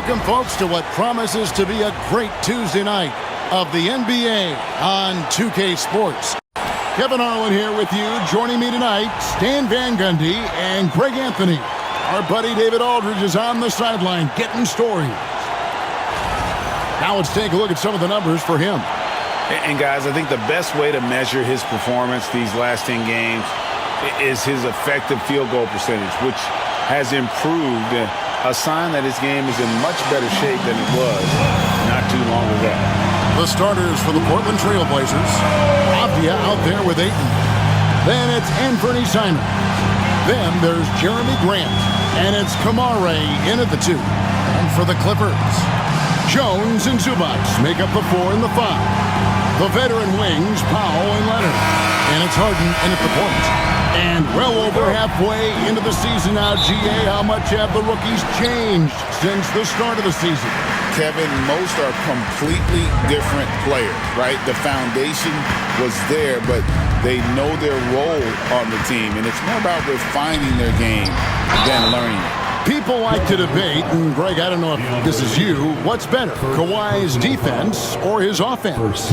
Welcome, folks, to what promises to be a great Tuesday night of the NBA on 2K Sports. Kevin Harlan here with you. Joining me tonight, Stan Van Gundy and Greg Anthony. Our buddy David Aldridge is on the sideline getting stories. Now let's take a look at some of the numbers for him. And guys, I think the best way to measure his performance these last 10 games is his effective field goal percentage, which has improved. A sign that his game is in much better shape than it was not too long ago. The starters for the Portland Trail Blazers. Avdia out there with Ayton. Then it's Anthony Simons. Then there's Jeremy Grant. And it's Kamare in at the 2. And for the Clippers, Jones and Zubac make up the 4 and the 5. The veteran wings, Powell and Leonard. And it's Harden in at the point. And well over halfway into the season now, GA, how much have the rookies changed since the start of the season? Kevin, most are completely different players, right? The foundation was there, but they know their role on the team, and it's more about refining their game than learning it. People like to debate, and Greg, I don't know if this is you, what's better, Kawhi's defense or his offense?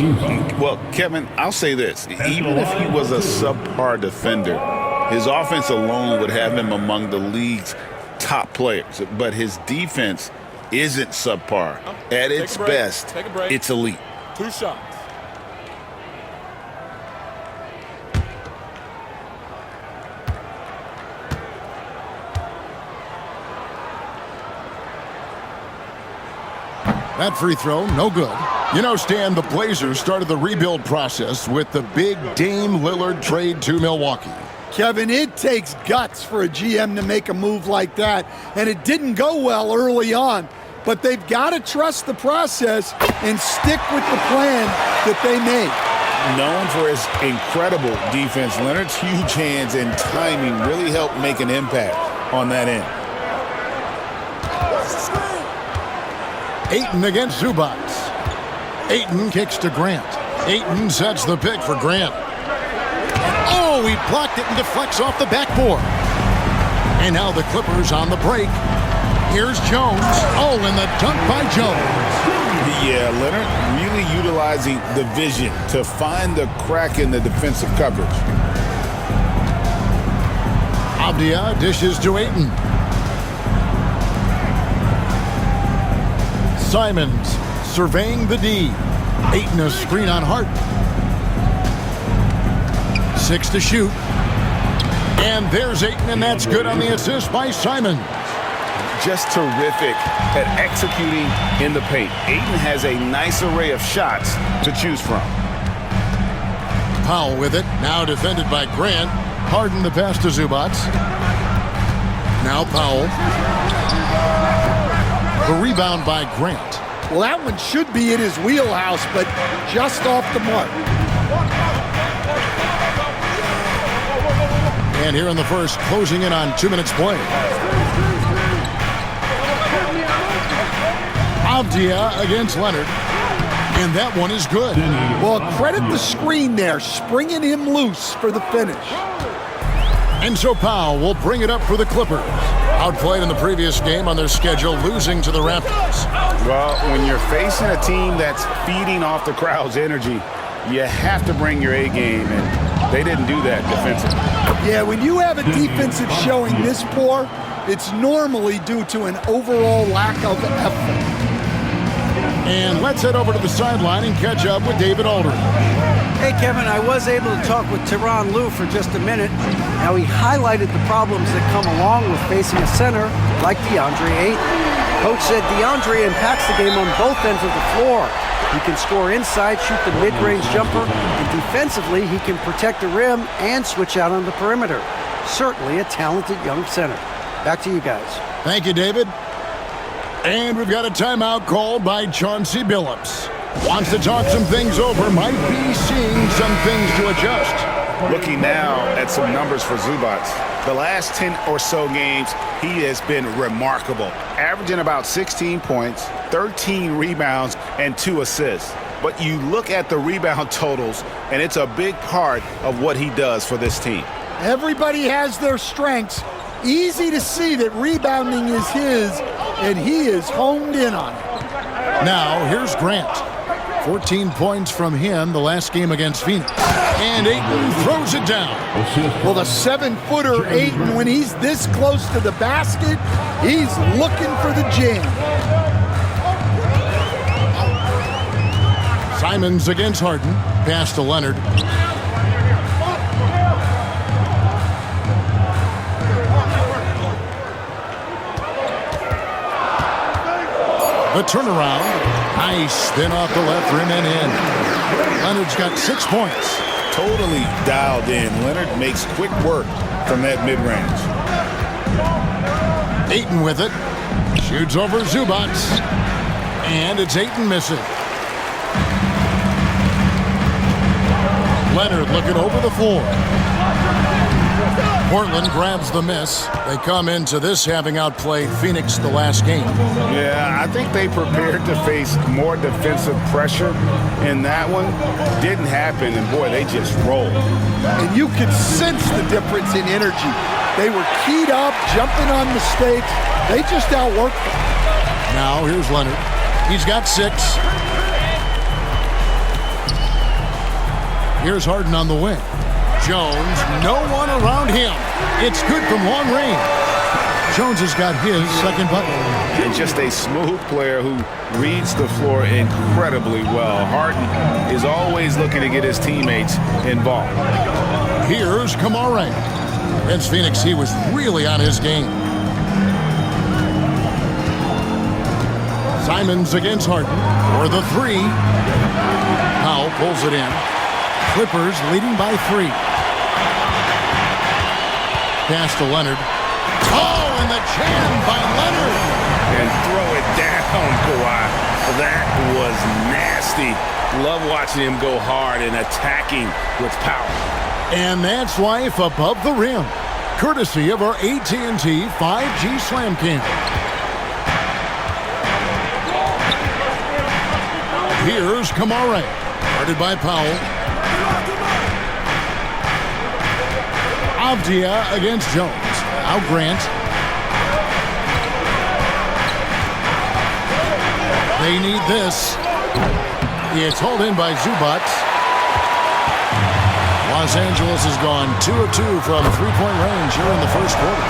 Well, Kevin, I'll say this. Even if he was a subpar defender, his offense alone would have him among the league's top players. But his defense isn't subpar. At its best, it's elite. 2 shots. That free throw, no good. You know, Stan, the Blazers started the rebuild process with the big Dame Lillard trade to Milwaukee. Kevin, it takes guts for a GM to make a move like that, and it didn't go well early on. But they've got to trust the process and stick with the plan that they made. Known for his incredible defense, Leonard's huge hands and timing really helped make an impact on that end. Ayton against Zubac. Ayton kicks to Grant. Ayton sets the pick for Grant. Oh, he blocked it and deflects off the backboard. And now the Clippers on the break. Here's Jones. Oh, and the dunk by Jones. Yeah, Leonard really utilizing the vision to find the crack in the defensive coverage. Avdia dishes to Ayton. Simons surveying the D. Ayton a screen on Hart. 6 to shoot. And there's Ayton, and that's good on the assist by Simons. Just terrific at executing in the paint. Ayton has a nice array of shots to choose from. Powell with it. Now defended by Grant. Harden the pass to Zubac. Now Powell. The rebound by Grant. Well, that one should be in his wheelhouse, but just off the mark. And here in the first, closing in on 2 minutes play. Avdia against Leonard. And that one is good. Well, credit the screen there, springing him loose for the finish. And so Powell will bring it up for the Clippers. Outplayed in the previous game on their schedule, losing to the Raptors. Well, when you're facing a team that's feeding off the crowd's energy, you have to bring your A game, and they didn't do that defensively. Yeah, when you have a defensive showing this poor, it's normally due to an overall lack of effort. And let's head over to the sideline and catch up with David Aldridge. Hey, Kevin, I was able to talk with Tyronn Lue for just a minute. Now, he highlighted the problems that come along with facing a center like DeAndre Ayton. Coach said DeAndre impacts the game on both ends of the floor. He can score inside, shoot the mid-range jumper, and defensively, he can protect the rim and switch out on the perimeter. Certainly a talented young center. Back to you guys. Thank you, David. And we've got a timeout called by Chauncey Billups. Wants to talk some things over, might be seeing some things to adjust. Looking now at some numbers for Zubac. The last 10 or so games, he has been remarkable, averaging about 16 points, 13 rebounds, and 2 assists. But you look at the rebound totals, and it's a big part of what he does for this team. Everybody has their strengths. Easy to see that rebounding is his, and he is honed in on it. Now, here's Grant. 14 points from him the last game against Phoenix. And Ayton throws it down. Well, the 7-footer Ayton, when he's this close to the basket, he's looking for the jam. Simons against Harden. Pass to Leonard. The turnaround. Nice spin off the left rim and in. Leonard's got 6 points. Totally dialed in. Leonard makes quick work from that mid-range. Ayton with it. Shoots over Zubac. And it's Ayton missing. Leonard looking over the floor. Portland grabs the miss. They come into this having outplayed Phoenix the last game. Yeah, I think they prepared to face more defensive pressure, and that one didn't happen, and boy, they just rolled. And you could sense the difference in energy. They were keyed up, jumping on mistakes. They just outworked them. Now here's Leonard. He's got 6. Here's Harden on the wing. Jones, no one around him. It's good from long range. Jones has got his second bucket. And just a smooth player who reads the floor incredibly well. Harden is always looking to get his teammates involved. Here's Kamara. Against Phoenix, he was really on his game. Simons against Harden for the 3. Powell pulls it in. Clippers leading by 3. Pass to Leonard. Oh, and the jam by Leonard. And throw it down, Kawhi. That was nasty. Love watching him go hard and attacking with power. And that's life above the rim. Courtesy of our AT&T 5G Slam Cam. Here's Kamara. Guarded by Powell. Avdia against Jones. Now Grant. They need this. It's hauled in by Zubac. Los Angeles has gone 2 of 2 from three-point range here in the first quarter.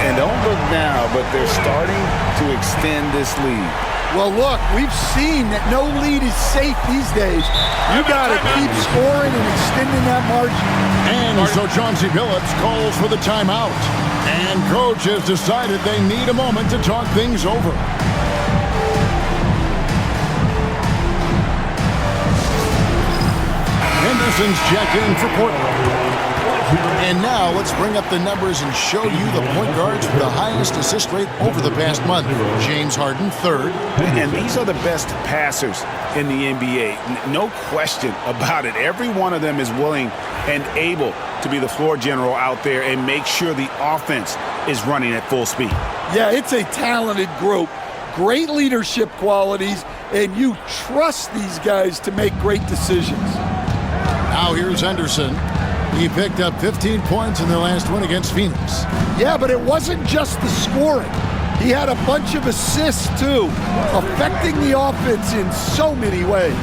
And don't look now, but they're starting to extend this lead. Well, look, we've seen that no lead is safe these days. You got to keep scoring and extending that margin. And so Chauncey Billups calls for the timeout. And coach has decided they need a moment to talk things over. Henderson's checked in for Portland. And now let's bring up the numbers and show you the point guards with the highest assist rate over the past month. James Harden, 3rd. And these are the best passers in the NBA. No question about it. Every one of them is willing and able to be the floor general out there and make sure the offense is running at full speed. Yeah, it's a talented group. Great leadership qualities, and you trust these guys to make great decisions. Now here's Henderson. He picked up 15 points in their last win against Phoenix. Yeah, but it wasn't just the scoring. He had a bunch of assists, too, affecting the offense in so many ways.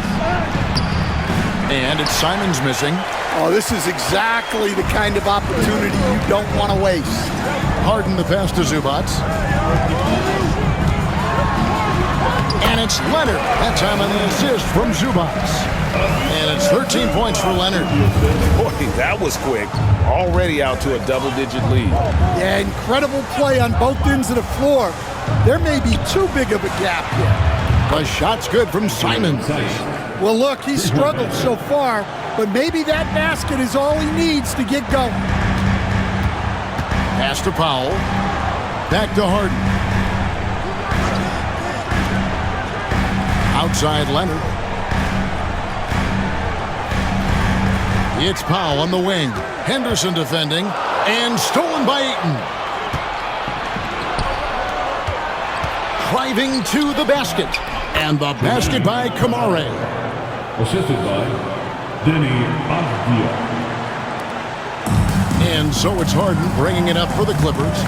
And it's Simons missing. Oh, this is exactly the kind of opportunity you don't want to waste. Harden the pass to Zubac. And it's Leonard. That time on the assist from Zubac. And it's 13 points for Leonard. Boy, that was quick. Already out to a double-digit lead. Yeah, incredible play on both ends of the floor. There may be too big of a gap here. The shot's good from Simons. Well, look, he's struggled so far, but maybe that basket is all he needs to get going. Pass to Powell. Back to Harden. Outside Leonard. It's Powell on the wing. Henderson defending. And stolen by Ayton. Driving to the basket. And the basket by Kamara. Assisted by Denny Avdia. And so it's Harden bringing it up for the Clippers.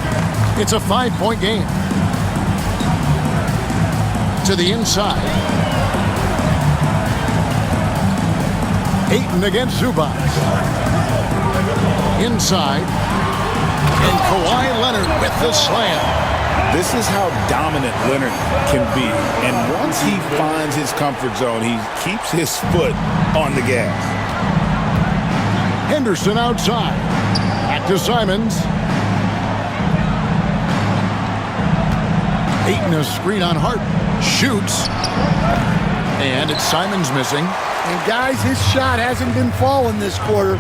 It's a 5-point game. To the inside. Ayton against Zubac. Inside. And Kawhi Leonard with the slam. This is how dominant Leonard can be. And once he finds his comfort zone, he keeps his foot on the gas. Henderson outside. Back to Simons. Ayton a screen on Hart. Shoots. And it's Simons missing. And guys, his shot hasn't been falling this quarter.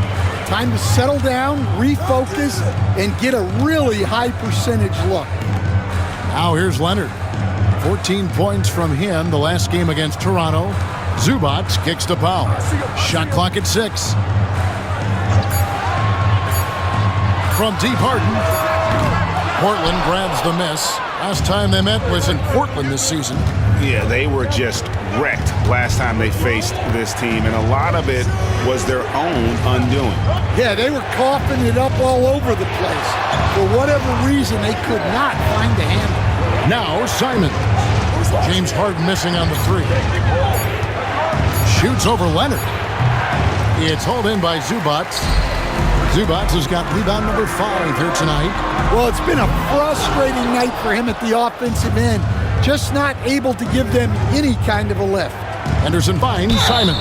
Time to settle down, refocus, and get a really high percentage look. Now here's Leonard. 14 points from him the last game against Toronto. Zubac kicks to Powell. Shot clock at 6. From deep Harden. Portland grabs the miss. Last time they met was in Portland this season. Yeah, they were just wrecked last time they faced this team, and a lot of it was their own undoing. Yeah, they were coughing it up all over the place. For whatever reason, they could not find the handle. Now Simon. James Harden missing on the 3. Shoots over Leonard. It's hauled in by Zubac. Zubac has got rebound number 5 here tonight. Well, it's been a frustrating night for him at the offensive end. Just not able to give them any kind of a lift. Henderson finds Simon.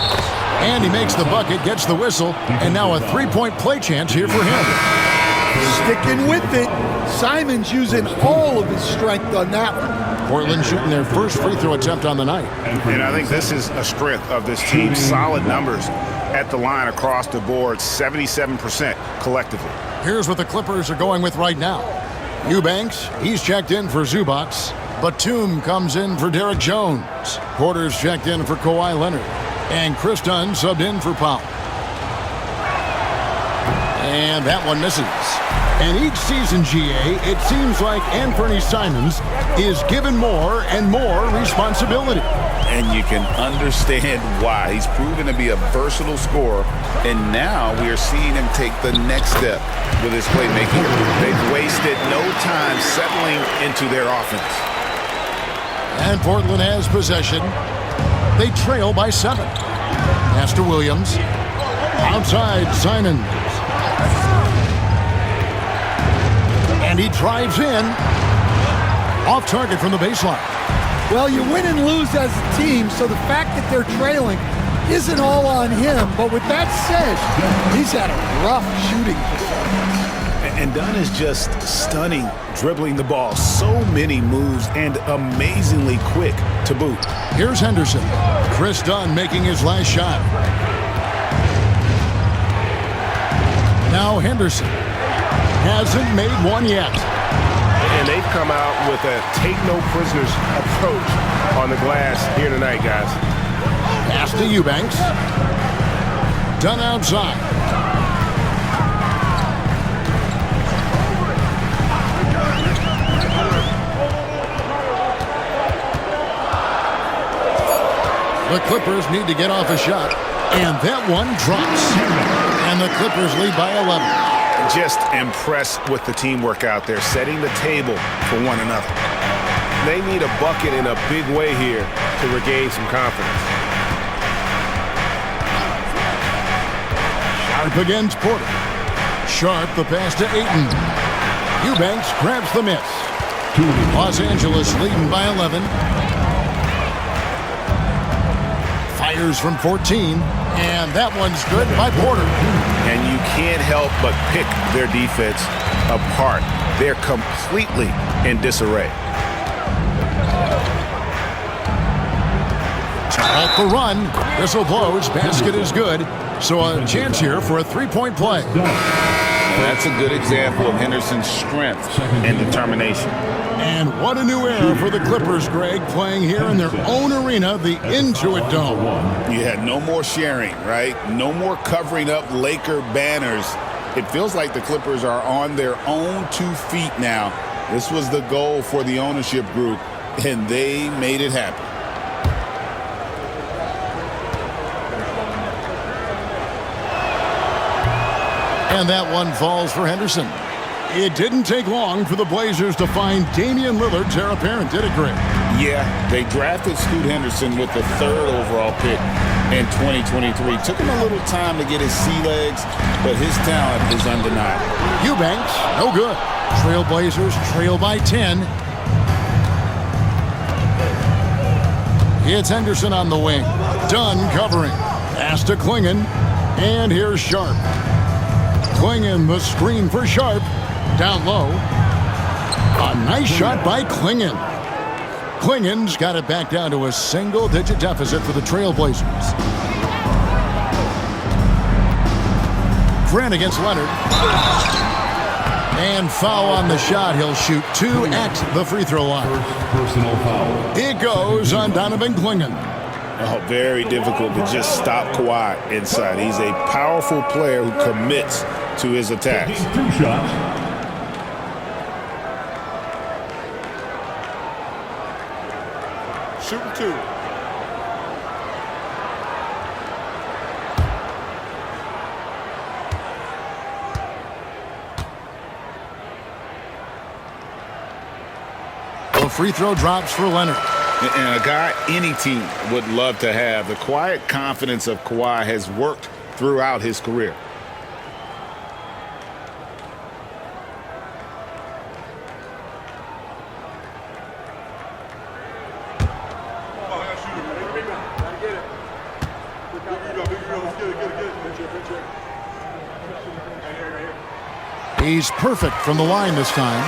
And he makes the bucket, gets the whistle, and now a 3-point play chance here for him. Sticking with it. Simon's using all of his strength on that one. Portland shooting their first free throw attempt on the night. And I think this is a strength of this team. Solid numbers at the line across the board, 77% collectively. Here's what the Clippers are going with right now. Eubanks, he's checked in for Zubac. Batum comes in for Derek Jones. Porter's checked in for Kawhi Leonard. And Chris Dunn subbed in for Powell. And that one misses. And each season, GA, it seems like Anthony Simons is given more and more responsibility. And you can understand why. He's proven to be a versatile scorer, and now we are seeing him take the next step with his playmaking. They've wasted no time settling into their offense. And Portland has possession. They trail by 7. Pass to Williams. Outside, Simons. And he drives in. Off target from the baseline. Well, you win and lose as a team, so the fact that they're trailing isn't all on him. But with that said, he's had a rough shooting performance. And Dunn is just stunning, dribbling the ball. So many moves and amazingly quick to boot. Here's Henderson. Chris Dunn making his last shot. Now Henderson hasn't made one yet. And they've come out with a take-no-prisoners approach on the glass here tonight, guys. Pass to Eubanks. Dunn outside. The Clippers need to get off a shot. And that one drops. And the Clippers lead by 11. Just impressed with the teamwork out there, setting the table for one another. They need a bucket in a big way here to regain some confidence. Sharp against Porter. Sharp the pass to Ayton. Eubanks grabs the miss. Los Angeles leading by 11. Fires from 14. And that one's good by Porter. And you can't help but pick their defense apart. They're completely in disarray. Off the run. Whistle blows. Basket is good. So a chance here for a 3-point play. That's a good example of Henderson's strength and determination. And what a new era for the Clippers, Greg, playing here in their own arena, the Intuit Dome. Yeah, no more sharing, right? No more covering up Laker banners. It feels like the Clippers are on their own 2 feet now. This was the goal for the ownership group, and they made it happen. And that one falls for Henderson. It didn't take long for the Blazers to find Damian Lillard's heir apparent, did it, Greg? Yeah, they drafted Scoot Henderson with the 3rd overall pick in 2023. Took him a little time to get his sea legs, but his talent is undeniable. Eubanks, no good. Trailblazers trail by 10. It's Henderson on the wing. Dunn covering. Pass to Klingon. And here's Sharp. Klingon, the screen for Sharp. Down low. A nice shot by Klingon. Klingon's got it back down to a single-digit deficit for the Trailblazers. Grant against Leonard. And foul on the shot. He'll shoot 2 at the free throw line. Personal foul. It goes on Donovan Klingon. Oh, very difficult to just stop Kawhi inside. He's a powerful player who commits to his attacks. 2 shots. Shooting 2. The free throw drops for Leonard. And a guy any team would love to have. The quiet confidence of Kawhi has worked throughout his career. He's perfect from the line this time.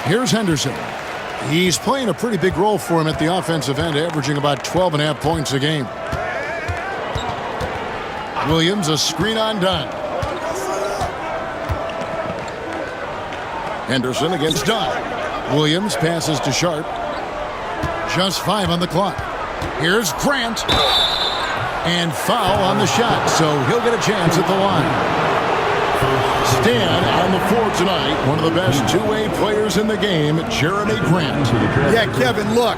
Here's Henderson. He's playing a pretty big role for him at the offensive end, averaging about 12.5 points a game. Williams, a screen on Dunn. Henderson against Dunn. Williams passes to Sharp. Just 5 on the clock. Here's Grant. And foul on the shot, so he'll get a chance at the line. Stan on the floor tonight, one of the best two-way players in the game, Jeremy Grant. Yeah, Kevin, look,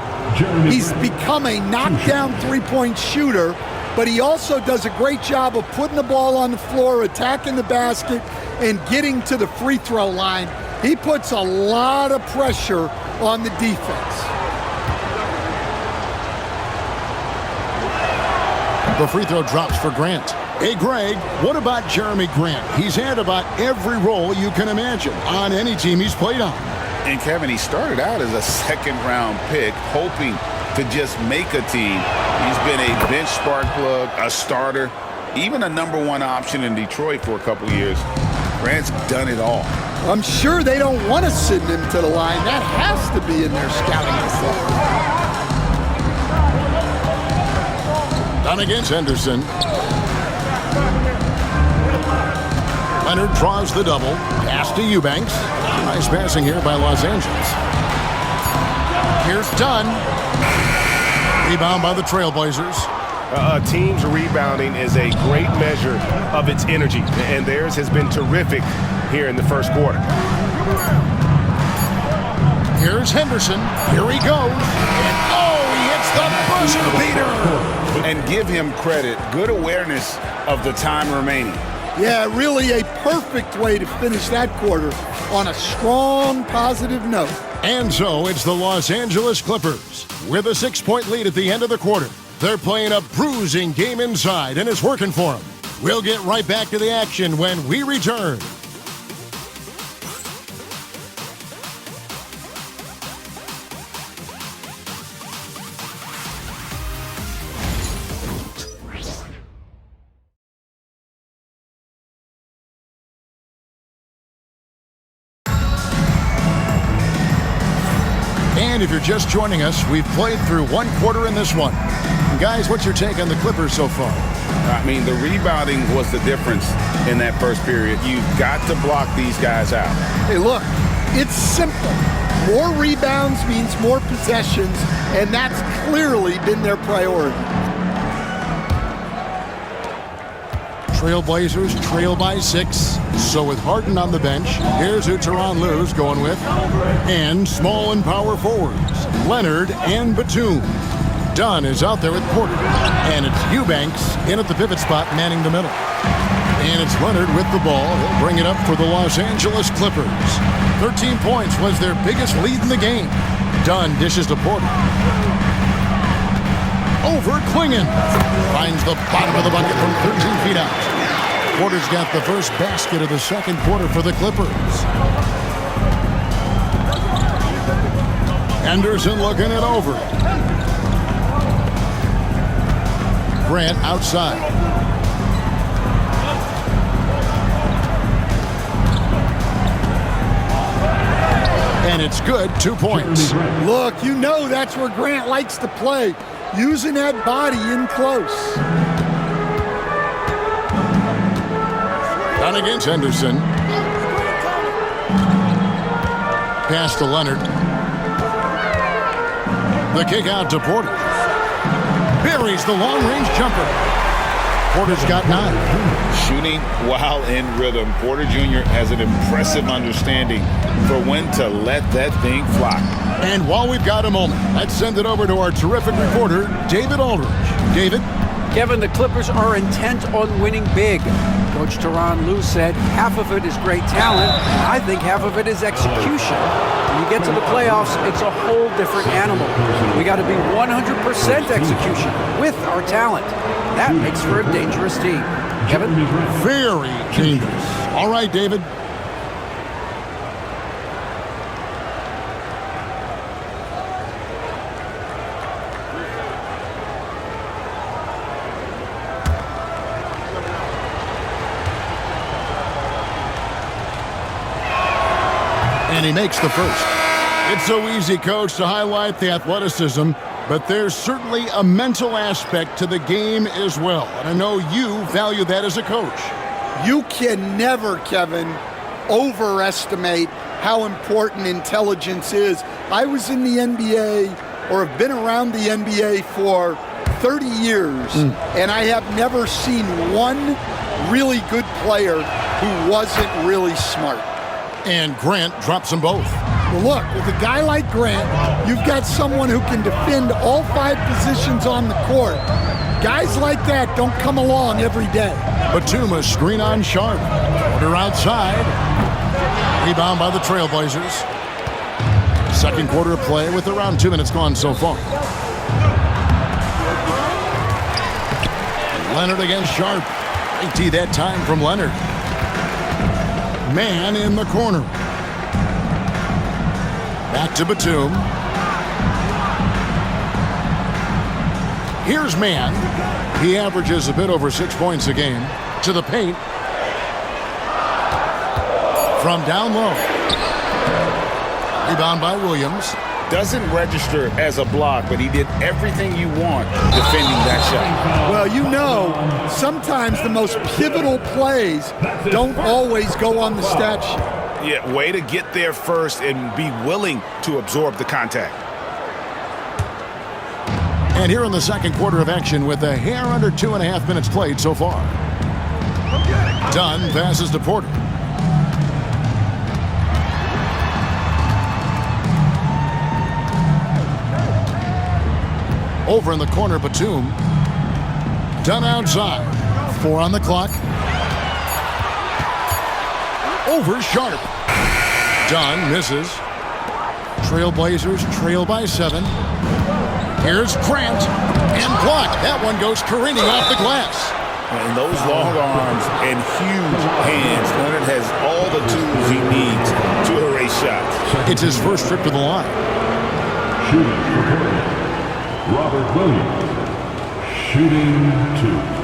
he's become a knockdown three-point shooter, but he also does a great job of putting the ball on the floor, attacking the basket, and getting to the free throw line. He puts a lot of pressure on the defense. The free throw drops for Grant. Hey, Greg, what about Jeremy Grant? He's had about every role you can imagine on any team he's played on. And Kevin, he started out as a second-round pick, hoping to just make a team. He's been a bench spark plug, a starter, even a #1 option in Detroit for a couple years. Grant's done it all. I'm sure they don't want to send him to the line. That has to be in their scouting report. Down against Henderson. Leonard draws the double. Pass to Eubanks. Nice passing here by Los Angeles. Here's Dunn. Rebound by the Trailblazers. A team's rebounding is a great measure of its energy, and theirs has been terrific here in the first quarter. Here's Henderson. Here he goes. And he hits the buzzer beater. And give him credit. Good awareness of the time remaining. Yeah, really a perfect way to finish that quarter on a strong, positive note. And so it's the Los Angeles Clippers with a 6-point lead at the end of the quarter. They're playing a bruising game inside, and it's working for them. We'll get right back to the action when we return. And if you're just joining us, we've played through one quarter in this one. Guys, what's your take on the Clippers so far? I mean, the rebounding was the difference in that first period. You've got to block these guys out. Hey, look, it's simple. More rebounds means more possessions, and that's clearly been their priority. Trailblazers trail by 6. So with Harden on the bench, here's who Tyronn Lue's going with. And small and power forwards, Leonard and Batum. Dunn is out there with Porter. And it's Eubanks in at the pivot spot, manning the middle. And it's Leonard with the ball. He'll bring it up for the Los Angeles Clippers. 13 points was their biggest lead in the game. Dunn dishes to Porter. Over Klingon. Finds the bottom of the bucket from 13 feet out. Porter's got the first basket of the second quarter for the Clippers. Anderson looking it over. Grant outside. And it's good, 2 points. Look, you know that's where Grant likes to play, using that body in close. Down against Henderson. Pass to Leonard. The kick out to Porter. Buries the long-range jumper. Porter's got 9. Shooting while in rhythm. Porter Jr. has an impressive understanding for when to let that thing fly. And while we've got a moment, let's send it over to our terrific reporter, David Aldridge. David? Kevin, the Clippers are intent on winning big. Coach Tyronn Lue said half of it is great talent, and I think half of it is execution. When you get to the playoffs, it's a whole different animal. We got to be 100% execution with our talent. That makes for a dangerous team. Kevin? Very dangerous. All right, David. And he makes the first. It's so easy, Coach, to highlight the athleticism, but there's certainly a mental aspect to the game as well. And I know you value that as a coach. You can never, Kevin, overestimate how important intelligence is. I was in the NBA, or have been around the NBA for 30 years, and I have never seen one really good player who wasn't really smart. And Grant drops them both. Well, look, with a guy like Grant, you've got someone who can defend all 5 positions on the court. Guys like that don't come along every day. Batum screen on Sharp. Porter outside. Rebound by the Trailblazers. Second quarter of play with around 2 minutes gone so far. Leonard against Sharp. Big T that time from Leonard. Man in the corner. Back to Batum. Here's Man. He averages a bit over 6 points a game. To the paint. From down low. Rebound by Williams. Doesn't register as a block, but he did everything you want defending that shot. Well, you know, sometimes the most pivotal plays don't always go on the stat sheet. Yeah, way to get there first and be willing to absorb the contact. And here in the second quarter of action with a hair under 2.5 minutes played so far. Dunn passes to Porter. Over in the corner, Batum. Dunn outside. 4 on the clock. Over Sharp. Dunn misses. Trailblazers trail by 7. Here's Grant. And blocked. That one goes careening off the glass. And those long arms and huge hands, Leonard has all the tools he needs to erase shots. It's his first trip to the line. Shooting for Portland, Robert Williams. Shooting 2.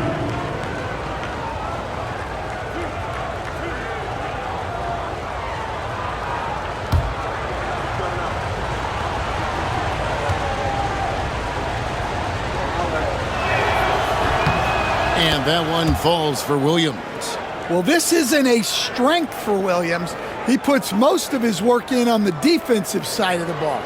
And that one falls for Williams. Well, this isn't a strength for Williams. He puts most of his work in on the defensive side of the ball.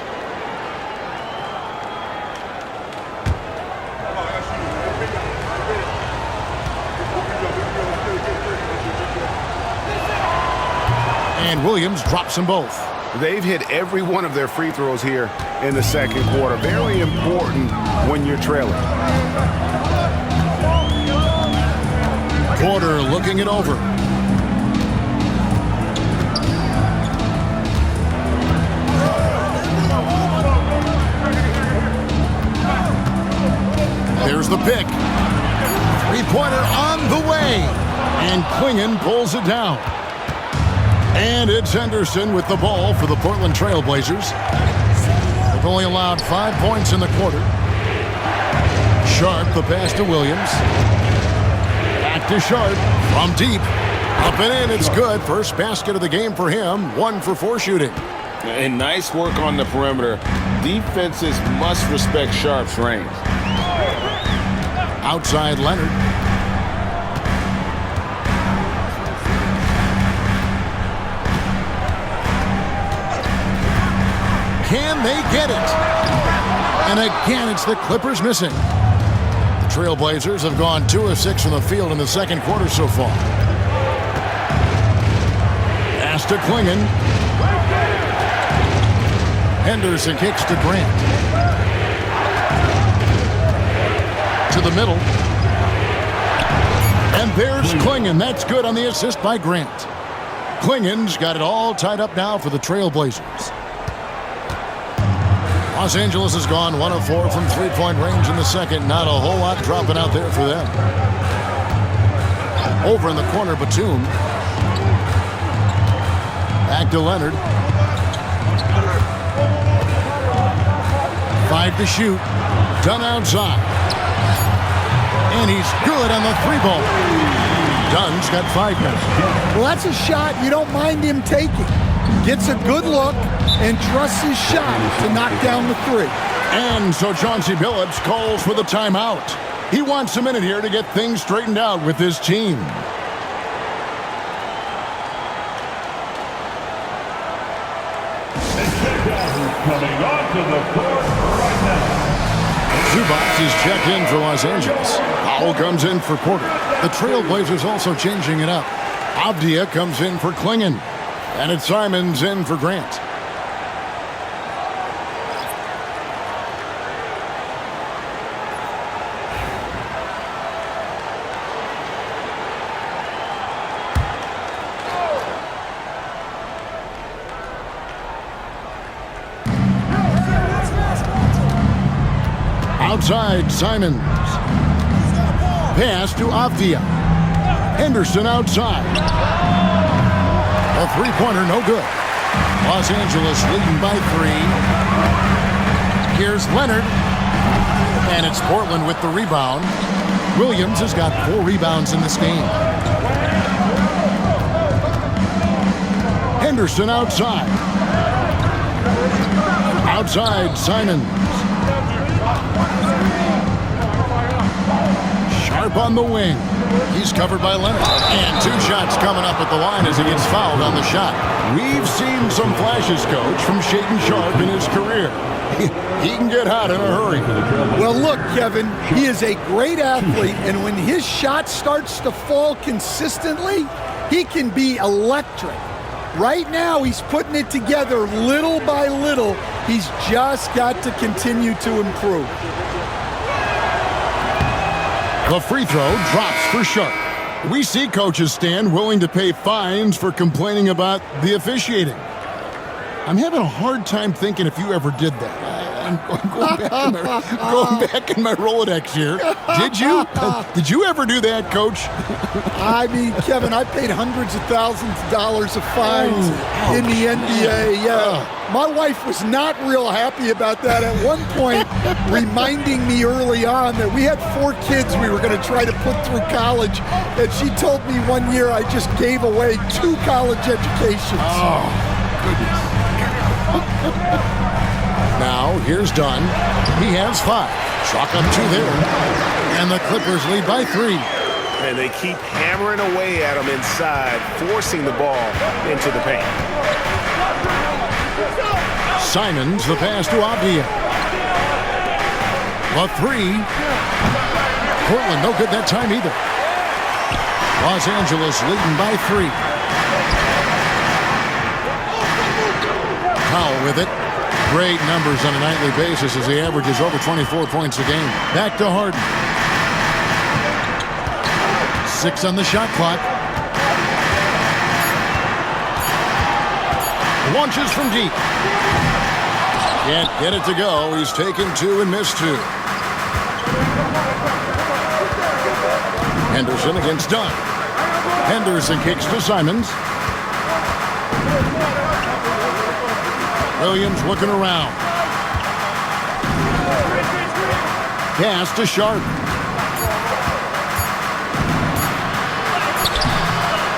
And Williams drops them both. They've hit every one of their free throws here in the second quarter. Very important when you're trailing. Porter looking it over. pick. Three-pointer on the way. And Klingon pulls it down. And it's Henderson with the ball for the Portland Trail Blazers. They've only allowed 5 points in the quarter. Sharp, the pass to Williams. Back to Sharp from deep. Up and in, it's good. First basket of the game for him. 1 for 4 shooting. And nice work on the perimeter. Defenses must respect Sharp's range. Outside Leonard. Can they get it? And again, it's the Clippers missing. The Trailblazers have gone 2 of 6 from the field in the second quarter so far. Pass to Klingon. Henderson kicks to Grant. To the middle. And there's Klingon. That's good on the assist by Grant. Klingon's got it all tied up now for the Trailblazers. Los Angeles has gone 1 of 4 from three-point range in the second. Not a whole lot dropping out there for them. Over in the corner, Batum. Back to Leonard. 5 to shoot. Dunn outside. And he's good on the 3-ball. Dunn's got 5 now. Well, that's a shot you don't mind him taking. Gets a good look and trusts his shot to knock down the 3. And so Chauncey Billups calls for the timeout. He wants a minute here to get things straightened out with his team. Coming onto the court right now. Zubac is checked in for Los Angeles. Powell comes in for Porter. The Trailblazers also changing it up. Avdia comes in for Klingon. And it's Simons in for Grant. Outside, Simons. Pass to Avdia. Henderson outside. A three-pointer, no good. Los Angeles leading by 3. Here's Leonard. And it's Portland with the rebound. Williams has got 4 rebounds in this game. Henderson outside. Outside, Simons. Sharp on the wing. He's covered by Leonard. And 2 shots coming up at the line as he gets fouled on the shot. We've seen some flashes, Coach, from Shaedon Sharp in his career. He can get hot in a hurry. Well, look, Kevin, he is a great athlete, and when his shot starts to fall consistently, he can be electric. Right now, he's putting it together little by little. He's just got to continue to improve. The free throw drops for Sharp. We see coaches stand willing to pay fines for complaining about the officiating. I'm having a hard time thinking if you ever did that. I'm going back in my Rolodex here. Did you? Did you ever do that, Coach? I mean, Kevin, I paid hundreds of thousands of dollars of fines in the NBA. Yeah. My wife was not real happy about that at one point, reminding me early on that we had 4 kids we were going to try to put through college. And she told me one year I just gave away 2 college educations. Oh, goodness. Now, here's Dunn. He has 5. Chalk up 2 there. And the Clippers lead by 3. And they keep hammering away at him inside, forcing the ball into the paint. Simons, the pass to Avdia. The 3. Portland, no good that time either. Los Angeles leading by 3. Powell with it. Great numbers on a nightly basis as he averages over 24 points a game. Back to Harden. 6 on the shot clock. Launches from deep. Can't get it to go. He's taken 2 and missed 2. Henderson against Dunn. Henderson kicks to Simons. Williams looking around. Pass to Sharp.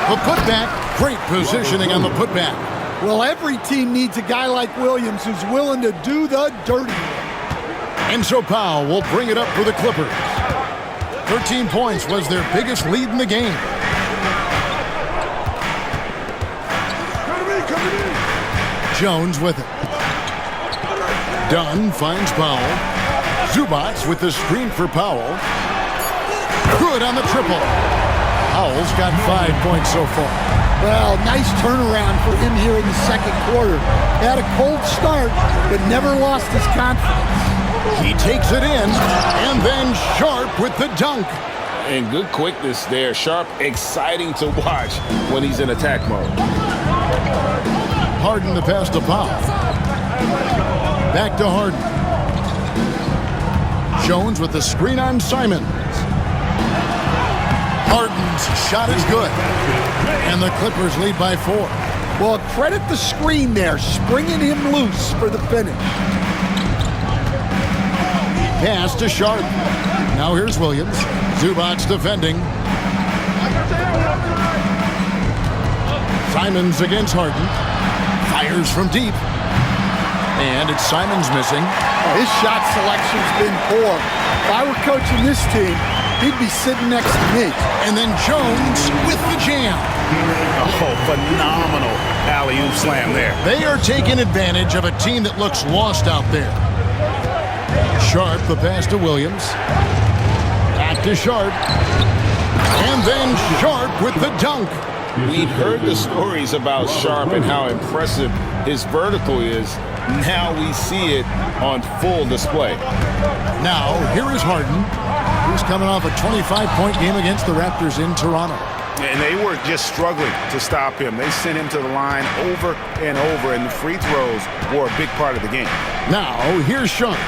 The putback. Great positioning on the putback. Well, every team needs a guy like Williams who's willing to do the dirty work. And so Powell will bring it up for the Clippers. 13 points was their biggest lead in the game. Jones with it. Dunn finds Powell. Zubac with the screen for Powell. Good on the triple. Powell's got 5 points so far. Well, nice turnaround for him here in the second quarter. Had a cold start, but never lost his confidence. He takes it in, and then Sharp with the dunk. And good quickness there. Sharp, exciting to watch when he's in attack mode. Harden the pass to Powell. Back to Harden. Jones with the screen on Simons. Harden's shot is good. And the Clippers lead by 4. Well, credit the screen there, springing him loose for the finish. Pass to Sharp. Now here's Williams. Zubac defending. Simons against Harden. Fires from deep. And it's Simons missing. His shot selection's been poor. If I were coaching this team, he'd be sitting next to me. And then Jones with the jam. Oh, phenomenal alley-oop slam there. They are taking advantage of a team that looks lost out there. Sharp, the pass to Williams. Back to Sharp. And then Sharp with the dunk. We've heard the stories about Sharp and how impressive his vertical is. Now we see it on full display. Now, here is Harden. He's coming off a 25-point game against the Raptors in Toronto. And they were just struggling to stop him. They sent him to the line over and over, and the free throws were a big part of the game. Now, here's Sharp.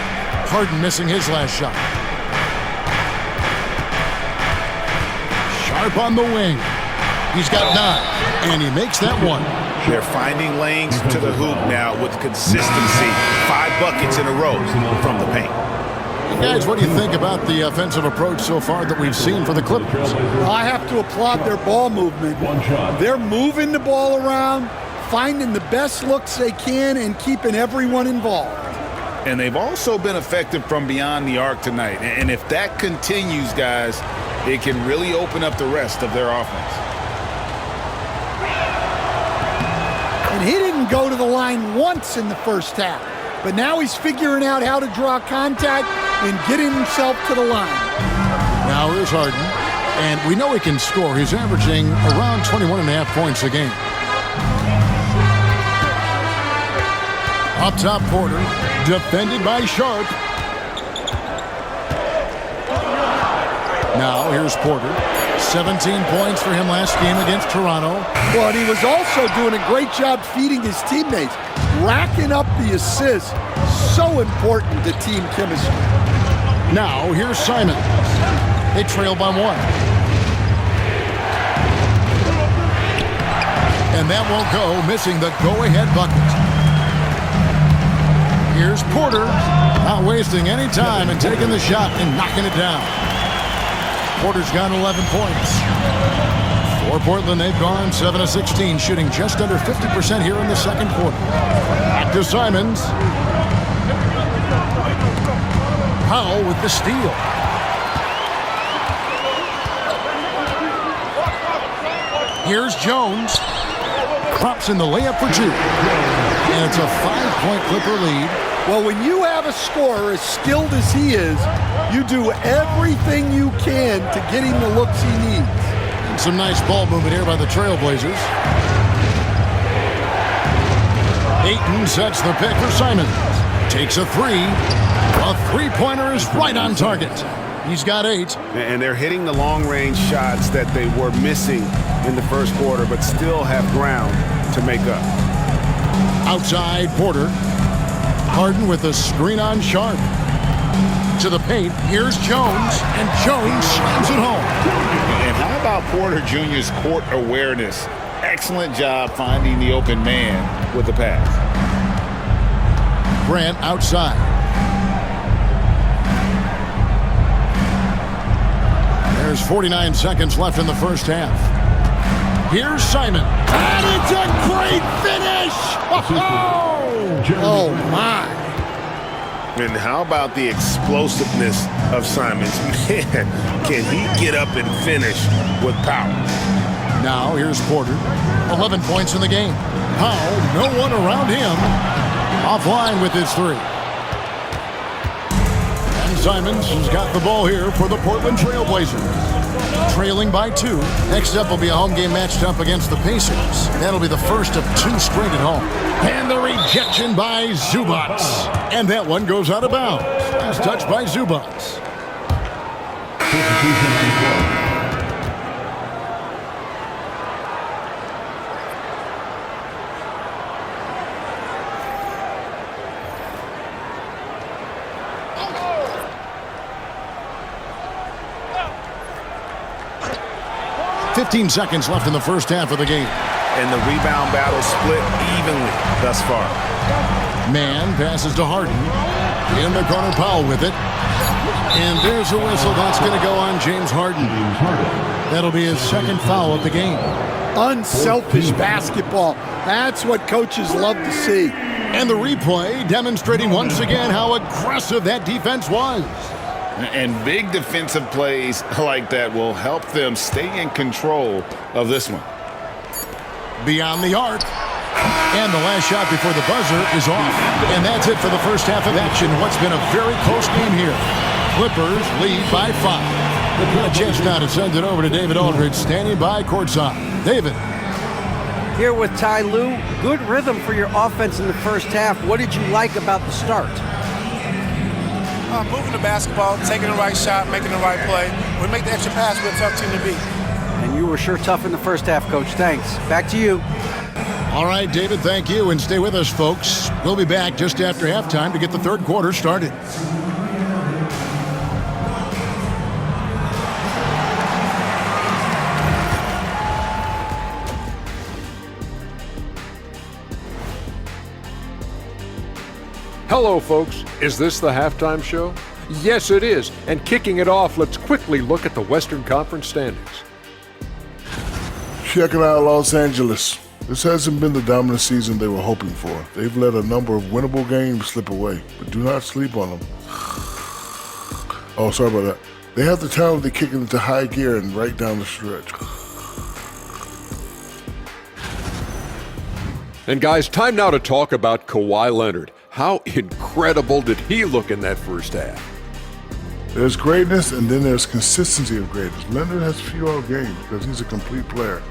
Harden missing his last shot. Sharp on the wing. He's got 9, and he makes that one. They're finding lanes to the hoop now with consistency. 5 buckets in a row from the paint. Guys, what do you think about the offensive approach so far that we've seen for the Clippers? Well, I have to applaud their ball movement. They're moving the ball around, finding the best looks they can, and keeping everyone involved. And they've also been effective from beyond the arc tonight. And if that continues, guys, it can really open up the rest of their offense. And he didn't go to the line once in the first half. But now he's figuring out how to draw contact and getting himself to the line. Now here's Harden. And we know he can score. He's averaging around 21.5 points a game. Up top, Porter. Defended by Sharp. Now here's Porter. 17 points for him last game against Toronto. Well, and he was also doing a great job feeding his teammates, racking up the assists. So important to team chemistry. Now here's Simons. They trail by 1. And that won't go, missing the go-ahead bucket. Here's Porter, not wasting any time and taking the shot and knocking it down. Porter's got 11 points. For Portland, they've gone 7 of 16, shooting just under 50% here in the second quarter. Back to Simons. Powell with the steal. Here's Jones. Drops in the layup for 2. And it's a 5-point Clipper lead. Well, when you have a scorer as skilled as he is, you do everything you can to get him the looks he needs. And some nice ball movement here by the Trailblazers. Ayton sets the pick for Simons. Takes a 3. A three-pointer is right on target. He's got 8. And they're hitting the long-range shots that they were missing in the first quarter, but still have ground to make up. Outside, Porter. Harden with a screen on Sharp. To the paint, here's Jones, and Jones slams it home. about Porter Jr.'s court awareness? Excellent job finding the open man with the pass. Grant outside. There's 49 seconds left in the first half. Here's Simon. And it's a great finish! Oh, my. And how about the explosiveness of Simons? Man, can he get up and finish with power? Now here's Porter. 11 points in the game. Powell, no one around him. Offline with his three. And Simons has got the ball here for the Portland Trail Blazers. Trailing by 2. Next up will be a home game matched up against the Pacers. That'll be the first of 2 straight at home. And the rejection by Zubac. And that one goes out of bounds. Last touch by Zubac. 15 seconds left in the first half of the game. And the rebound battle split evenly thus far. Man passes to Harden. In the corner, Powell with it. And there's a whistle. That's going to go on James Harden. That'll be his second foul of the game. Unselfish basketball. That's what coaches love to see. And the replay demonstrating once again how aggressive that defense was. And big defensive plays like that will help them stay in control of this one. Beyond the arc. And the last shot before the buzzer is off. And that's it for the first half of action. What's been a very close game here. Clippers lead by 5. A chance now to send it over to David Aldridge, standing by courtside. David. Here with Ty Lue. Good rhythm for your offense in the first half. What did you like about the start? Moving the basketball, taking the right shot, making the right play. We make the extra pass, we're a tough team to beat. And you were sure tough in the first half, Coach. Thanks. Back to you. All right, David, thank you. And stay with us, folks. We'll be back just after halftime to get the third quarter started. Hello, folks. Is this the halftime show? Yes, it is. And kicking it off, let's quickly look at the Western Conference standings. Checking out Los Angeles. This hasn't been the dominant season they were hoping for. They've let a number of winnable games slip away, but do not sleep on them. Oh, sorry about that. They have the talent to kick it into high gear and right down the stretch. And guys, time now to talk about Kawhi Leonard. How incredible did he look in that first half? There's greatness, and then there's consistency of greatness. Leonard has few out games because he's a complete player,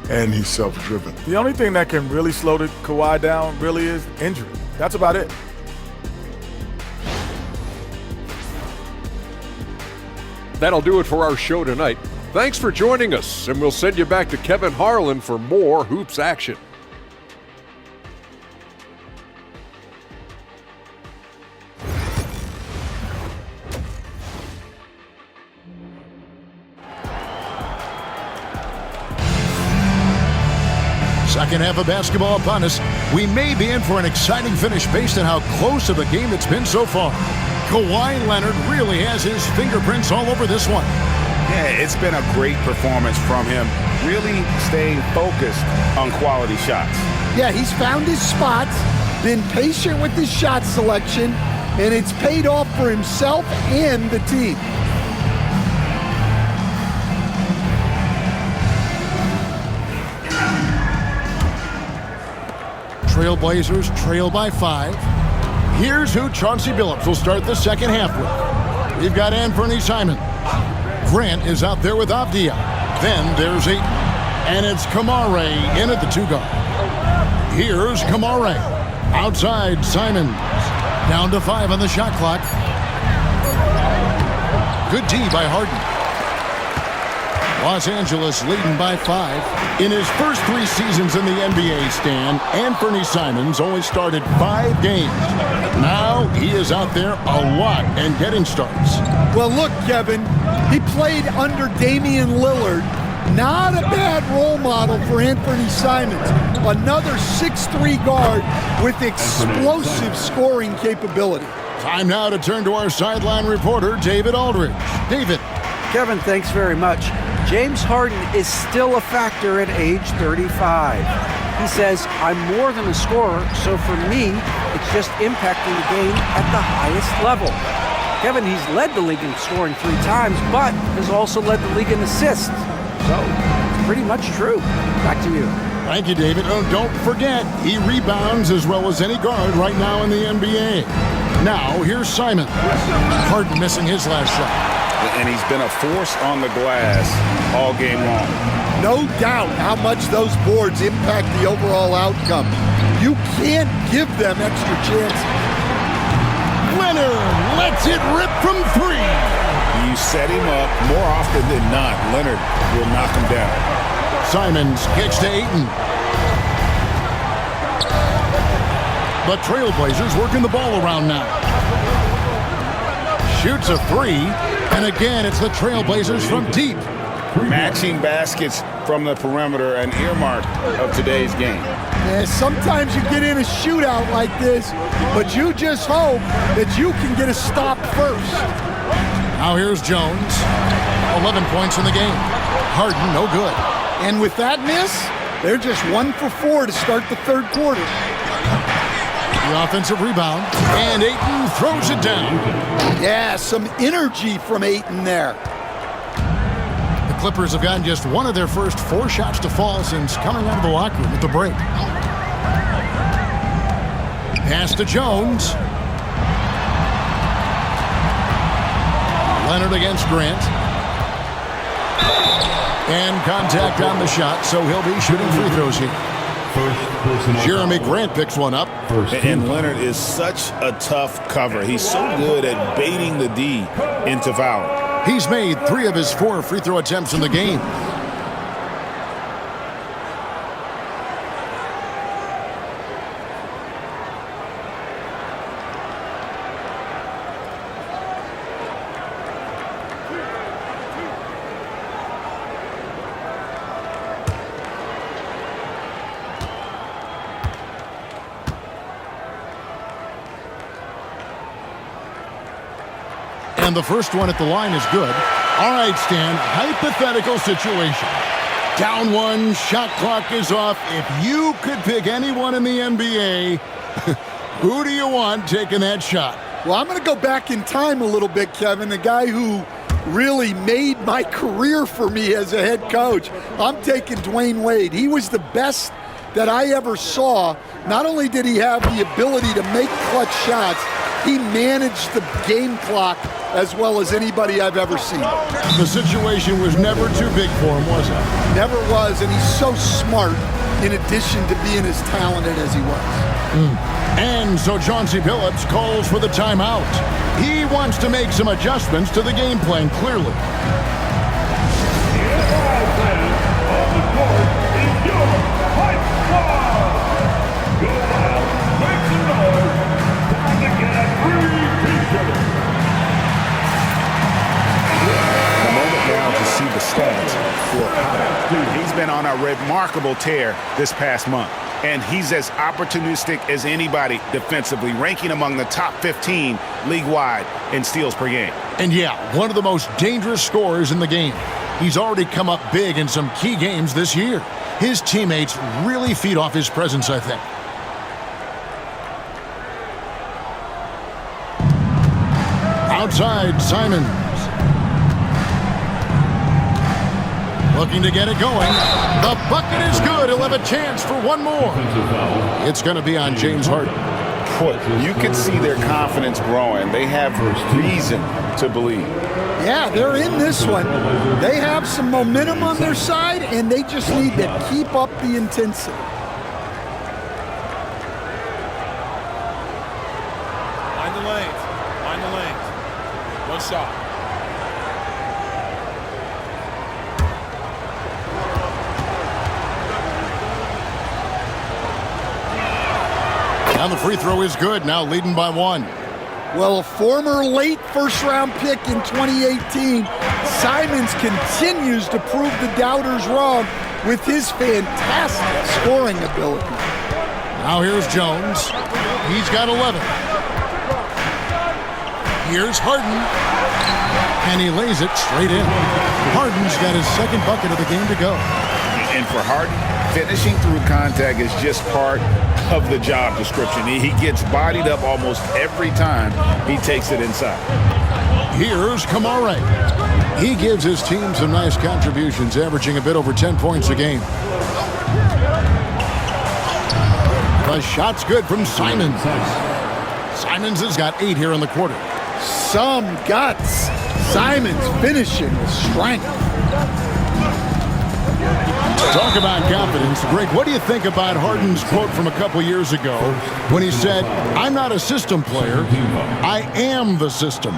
and he's self-driven. The only thing that can really slow the Kawhi down really is injury. That's about it. That'll do it for our show tonight. Thanks for joining us, and we'll send you back to Kevin Harlan for more Hoops action. Second half of basketball upon us. We may be in for an exciting finish based on how close of a game it's been so far. Kawhi Leonard really has his fingerprints all over this one. Yeah, it's been a great performance from him. Really staying focused on quality shots. Yeah, he's found his spots, been patient with his shot selection, and it's paid off for himself and the team. Trailblazers trail by 5. Here's who Chauncey Billups will start the second half with. We've got Anthony Simon. Grant is out there with Avdia. Then there's Ayton. And it's Kamare in at the 2-guard. Here's Kamare. Outside, Simons. Down to 5 on the shot clock. Good D by Harden. Los Angeles leading by 5. In his first 3 seasons in the NBA, Stan, Anthony Simons only started 5 games. Now he is out there a lot and getting starts. Well, look, Kevin, he played under Damian Lillard Not a bad role model for Anthony Simons. Another 6'3" guard with explosive scoring capability. Time now to turn to our sideline reporter, David Aldridge. David. Kevin, thanks very much. James Harden is still a factor at age 35. He says, I'm more than a scorer, so for me, it's just impacting the game at the highest level. Kevin, he's led the league in scoring 3 times, but has also led the league in assists. So, it's pretty much true. Back to you. Thank you, David. Oh, don't forget, he rebounds as well as any guard right now in the NBA. Now, here's Simon. Harden missing his last shot. And he's been a force on the glass all game long. No doubt how much those boards impact the overall outcome. You can't give them extra chances. Leonard lets it rip from 3. You set him up, more often than not, Leonard will knock him down. Simons kicks to Ayton. The Trailblazers working the ball around now. Shoots a 3, and again it's the Trailblazers from deep. Matching baskets from the perimeter, an earmark of today's game. Yeah, sometimes you get in a shootout like this, but you just hope that you can get a stop first. Now here's Jones. 11 points in the game. Harden, no good. And with that miss, they're just 1 for 4 to start the third quarter. The offensive rebound, and Ayton throws it down. Yeah, some energy from Ayton there. The Clippers have gotten just 1 of their first 4 shots to fall since coming out of the locker room at the break. Pass to Jones. Leonard against Grant. And contact on the shot, so he'll be shooting free throws here. Jeremy Grant picks one up. And Leonard is such a tough cover. He's so good at baiting the D into fouling. He's made 3 of his 4 free throw attempts in the game. And the first one at the line is good. All right, Stan, hypothetical situation. Down 1, shot clock is off. If you could pick anyone in the NBA, who do you want taking that shot? Well, I'm going to go back in time a little bit, Kevin. The guy who really made my career for me as a head coach. I'm taking Dwayne Wade. He was the best that I ever saw. Not only did he have the ability to make clutch shots, he managed the game clock as well as anybody I've ever seen. The situation was never too big for him, was it? Never was, and he's so smart in addition to being as talented as he was. And so Chauncey Billups calls for the timeout. He wants to make some adjustments to the game plan, clearly. See the stats for Powell. He's been on a remarkable tear this past month, and he's as opportunistic as anybody defensively, ranking among the top 15 league-wide in steals per game. And yeah, one of the most dangerous scorers in the game. He's already come up big in some key games this year. His teammates really feed off his presence, I think. Outside, Simons. Looking to get it going. The bucket is good. He'll have a chance for one more. It's going to be on James Harden. You can see their confidence growing. They have reason to believe. Yeah, they're in this one. They have some momentum on their side, and they just need to keep up the intensity. Find the lanes. Find the lanes. One shot. And the free throw is good, now leading by 1. Well, a former late first-round pick in 2018 Simons continues to prove the doubters wrong with his fantastic scoring ability. Now here's Jones. He's got 11. Here's Harden. And he lays it straight in. Harden's got his second bucket of the game to go. And for Harden, finishing through contact is just part of the job description. He gets bodied up almost every time he takes it inside. Here's Kamara. He gives his team some nice contributions, averaging a bit over 10 points a game. The shot's good from Simons. Simons has got 8 here in the quarter. Some guts. Simons finishing with strength. Talk about confidence. Greg, what do you think about Harden's quote from a couple years ago when he said, "I'm not a system player, I am the system"?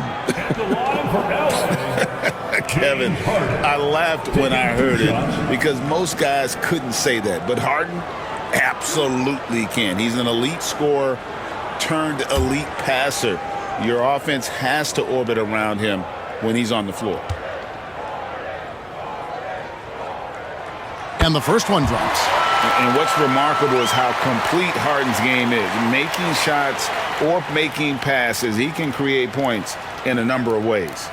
Kevin, I laughed when I heard it because most guys couldn't say that, but Harden absolutely can. He's an elite scorer turned elite passer. Your offense has to orbit around him when he's on the floor. And the first one drops. And what's remarkable is how complete Harden's game is. Making shots or making passes, he can create points in a number of ways.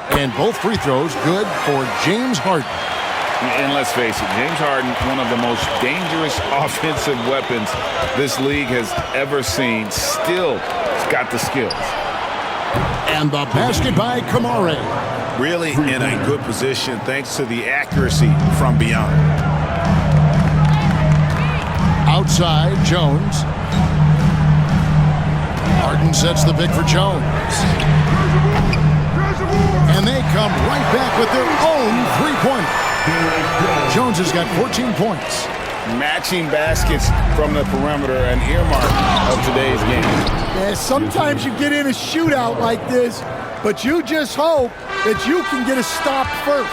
And both free throws good for James Harden. And let's face it, James Harden, one of the most dangerous offensive weapons this league has ever seen, still has got the skills. And the basket by Kamara. Really in a good position thanks to the accuracy from beyond. Outside, Jones. Harden sets the pick for Jones. And they come right back with their own three-pointer. Jones has got 14 points. Matching baskets from the perimeter, an earmark of today's game. Yeah, sometimes you get in a shootout like this, but you just hope that you can get a stop first.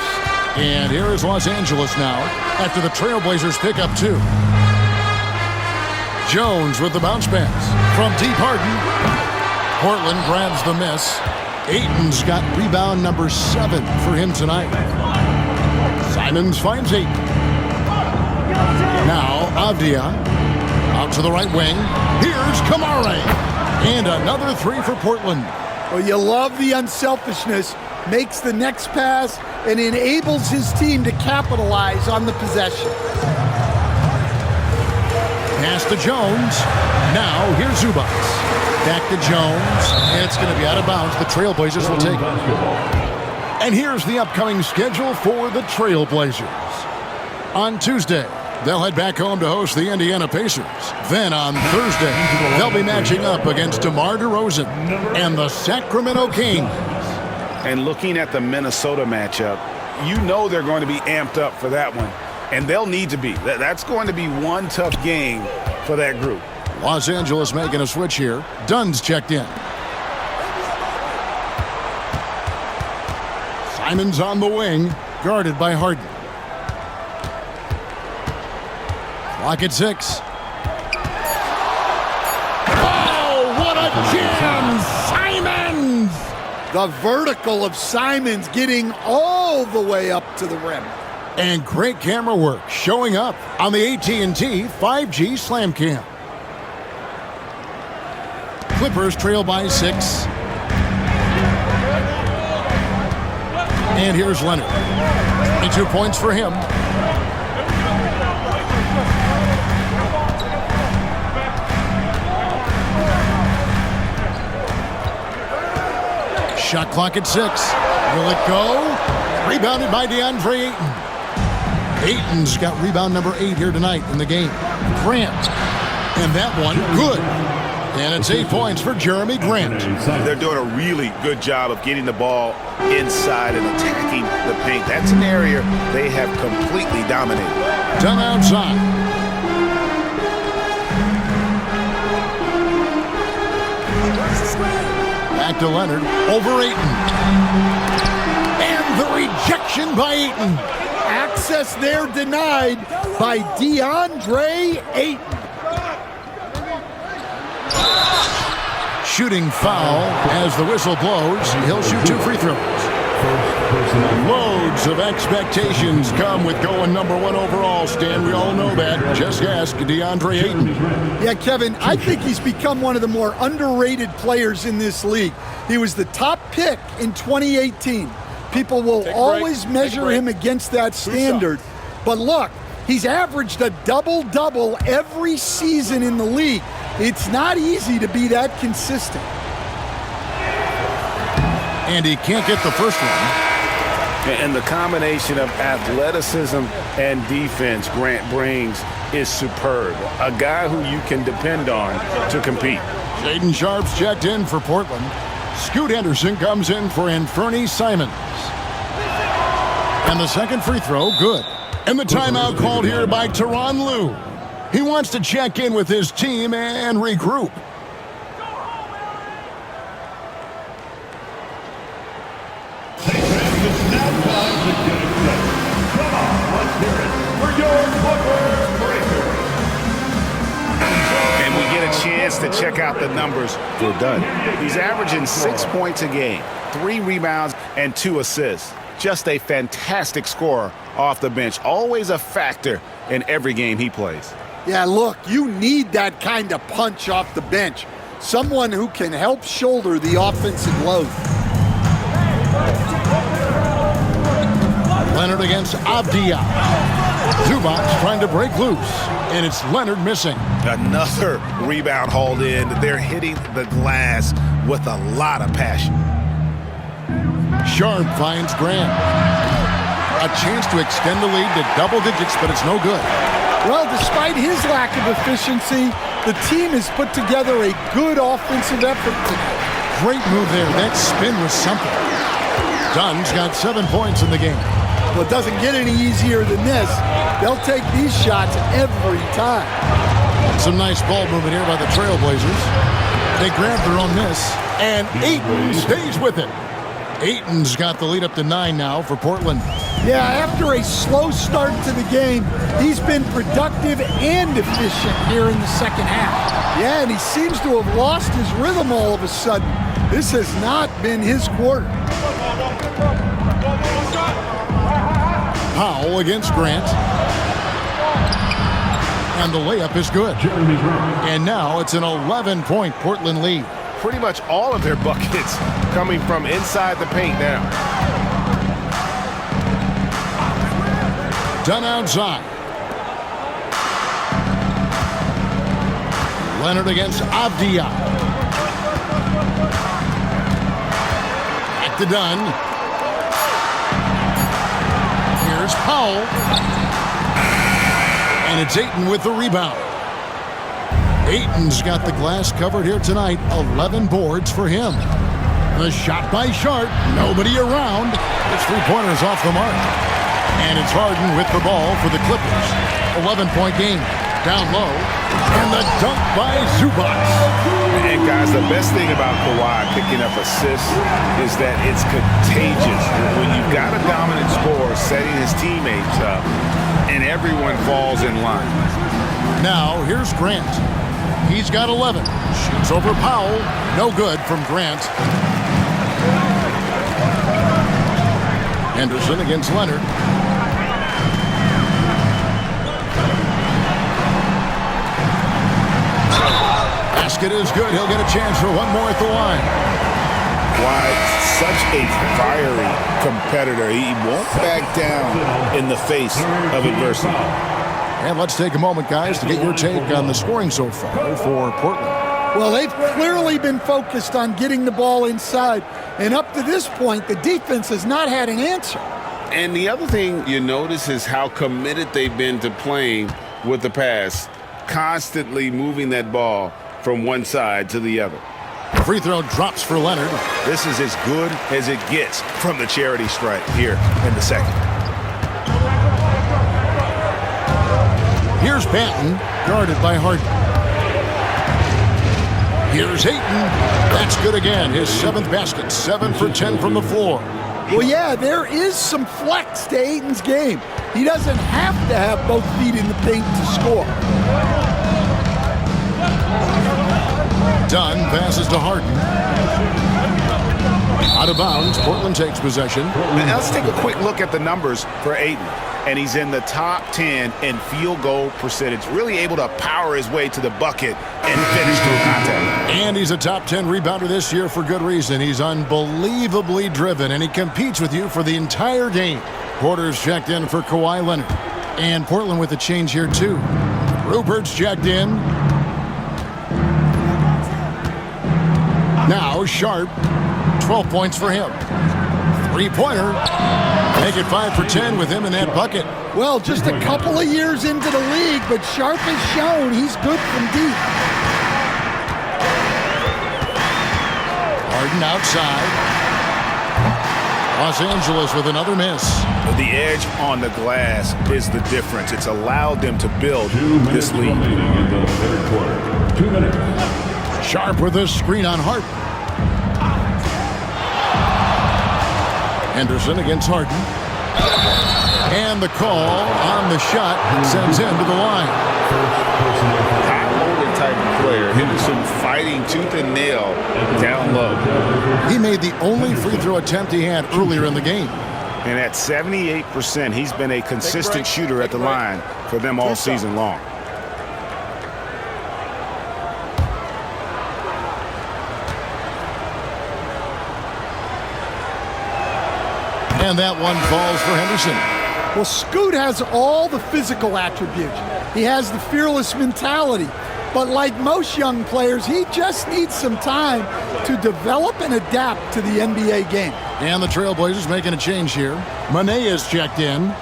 And here is Los Angeles now after the Trailblazers pick up 2. Jones with the bounce pass from deep. Harden. Portland grabs the miss. Ayton's got rebound number 7 for him tonight. Simons finds Ayton. Now Avdia out to the right wing. Here's Kamara. And another 3 for Portland. Well, you love the unselfishness. Makes the next pass and enables his team to capitalize on the possession. Pass to Jones. Now here's Zubac. Back to Jones, and it's going to be out of bounds. The Trailblazers will take it. And here's the upcoming schedule for the Trailblazers. On Tuesday, they'll head back home to host the Indiana Pacers. Then on Thursday, they'll be matching up against DeMar DeRozan and the Sacramento Kings. And looking at the Minnesota matchup, you know they're going to be amped up for that one. And they'll need to be. That's going to be one tough game for that group. Los Angeles making a switch here. Dunn's checked in. Simons on the wing, guarded by Harden. Clock at 6. Oh, what a jam! Simons! The vertical of Simons getting all the way up to the rim. And great camera work showing up on the AT&T 5G Slam Cam. Clippers trail by 6. And here's Leonard. 22 points for him. Shot clock at 6. Will it go? Rebounded by DeAndre Ayton. Ayton's got rebound number 8 here tonight in the game. Grant. And that one, good. And it's 8 points for Jeremy Grant. They're doing a really good job of getting the ball inside and attacking the paint. That's an area they have completely dominated. Done outside. Back to Leonard. Over Ayton. And the rejection by Ayton. Access there denied by DeAndre Ayton. Shooting foul as the whistle blows. He'll shoot 2 free throws. Loads of expectations come with going number 1 overall, Stan. We all know that. Just ask DeAndre Ayton. Yeah, Kevin, I think he's become one of the more underrated players in this league. He was the top pick in 2018. People will always measure him against that standard. But look, he's averaged a double-double every season in the league. It's not easy to be that consistent. And he can't get the first one. And the combination of athleticism and defense Grant brings is superb. A guy who you can depend on to compete. Shaedon Sharpe's checked in for Portland. Scoot Henderson comes in for Anthony Simons. And the second free throw, good. And the timeout called here by Tyronn Lue. He wants to check in with his team and regroup. And we get a chance to check out the numbers for Dunn. He's averaging 6 points a game, 3 rebounds, and 2 assists. Just a fantastic scorer off the bench. Always a factor in every game he plays. Yeah, look, you need that kind of punch off the bench. Someone who can help shoulder the offensive load. Leonard against Avdia. Zubac trying to break loose, and it's Leonard missing. Another rebound hauled in. They're hitting the glass with a lot of passion. Sharpe finds Grant. A chance to extend the lead to double digits, but it's no good. Well, despite his lack of efficiency, the team has put together a good offensive effort today. Great move there. That spin was something. Dunn's got 7 points in the game. Well, it doesn't get any easier than this. They'll take these shots every time. Some nice ball movement here by the Trailblazers. They grab their own miss, and Ayton stays with it. Ayton's got the lead up to 9 now for Portland. Yeah, after a slow start to the game, he's been productive and efficient here in the second half. Yeah, and he seems to have lost his rhythm all of a sudden. This has not been his quarter. Powell against Grant. And the layup is good. And now it's an 11-point Portland lead. Pretty much all of their buckets coming from inside the paint now. Dunn outside. Leonard against Avdia. Back to Dunn. Here's Powell. And it's Ayton with the rebound. Ayton's got the glass covered here tonight. 11 boards for him. The shot by Sharpe. Nobody around. It's 3-pointers off the mark. And it's Harden with the ball for the Clippers. 11-point game. Down low. And the dunk by Zubac. And guys, the best thing about Kawhi picking up assists is that it's contagious. When you've got a dominant scorer setting his teammates up, and everyone falls in line. Now, here's Grant. He's got 11. Shoots over Powell. No good from Grant. Henderson against Leonard. Basket is good. He'll get a chance for one more at the line. Why, such a fiery competitor. He won't back down in the face of adversity. And let's take a moment, guys, to get your take on the scoring so far for Portland. Well, they've clearly been focused on getting the ball inside. And up to this point, the defense has not had an answer. And the other thing you notice is how committed they've been to playing with the pass, constantly moving that ball from one side to the other. Free throw drops for Leonard. This is as good as it gets from the charity stripe here in the second. Here's Banton, guarded by Harden. Here's Ayton. That's good again. His 7th basket, 7 for 10 from the floor. Well, yeah, there is some flex to Ayton's game. He doesn't have to have both feet in the paint to score. Dunn passes to Harden. Out of bounds, Portland takes possession. Now let's take a quick look at the numbers for Ayton. And he's in the top 10 in field goal percentage, really able to power his way to the bucket and finish through contact. And he's a top 10 rebounder this year for good reason. He's unbelievably driven, and he competes with you for the entire game. Porter's checked in for Kawhi Leonard. And Portland with a change here, too. Rupert's checked in. Now Sharp, 12 points for him. Three-pointer. Make it 5 for 10 with him in that bucket. Well, just a couple of years into the league, but Sharp has shown he's good from deep. Harden outside. Los Angeles with another miss. The edge on the glass is the difference. It's allowed them to build this lead. In the third quarter. 2 minutes. Sharp with a screen on Harden. Henderson against Harden. And the call on the shot sends him to the line. High-motor type of player. Henderson fighting tooth and nail down low. He made the only free throw attempt he had earlier in the game. And at 78%, he's been a consistent shooter at the line for them all season long. And that one falls for Henderson. Well, Scoot has all the physical attributes. He has the fearless mentality. But like most young players, he just needs some time to develop and adapt to the NBA game. And the Trailblazers making a change here. Mané is checked in.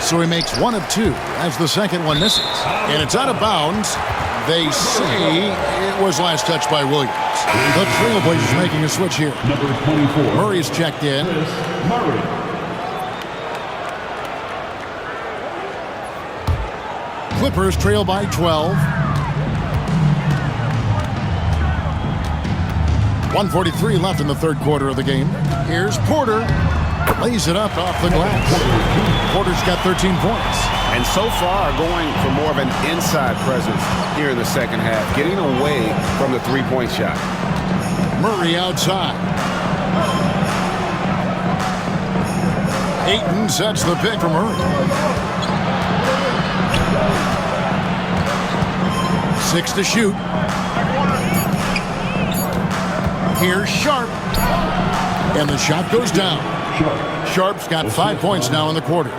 So he makes 1 of 2 as the second one misses. And it's out of bounds. They say it was last touched by Williams. The Trailblazers making a switch here. Number 24. Murray's checked in. Murray. Clippers trail by 12. 1:43 left in the third quarter of the game. Here's Porter. Lays it up off the glass. Porter's got 13 points. And so far going for more of an inside presence here in the second half, getting away from the three-point shot. Murray outside. Ayton sets the pick for Murray. 6 to shoot. Here's Sharp. And the shot goes down. Sharp's got 5 points now in the quarter.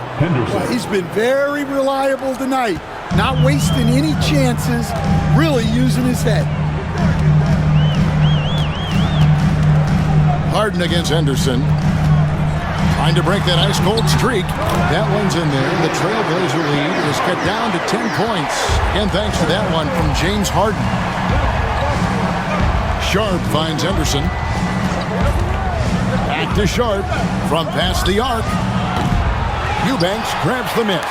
He's been very reliable tonight. Not wasting any chances, really using his head. Harden against Henderson. Trying to break that ice-cold streak. That one's in there. The Trailblazer lead is cut down to 10 points. And thanks to that one from James Harden. Sharp finds Henderson. Back to Sharp from past the arc. Eubanks grabs the miss.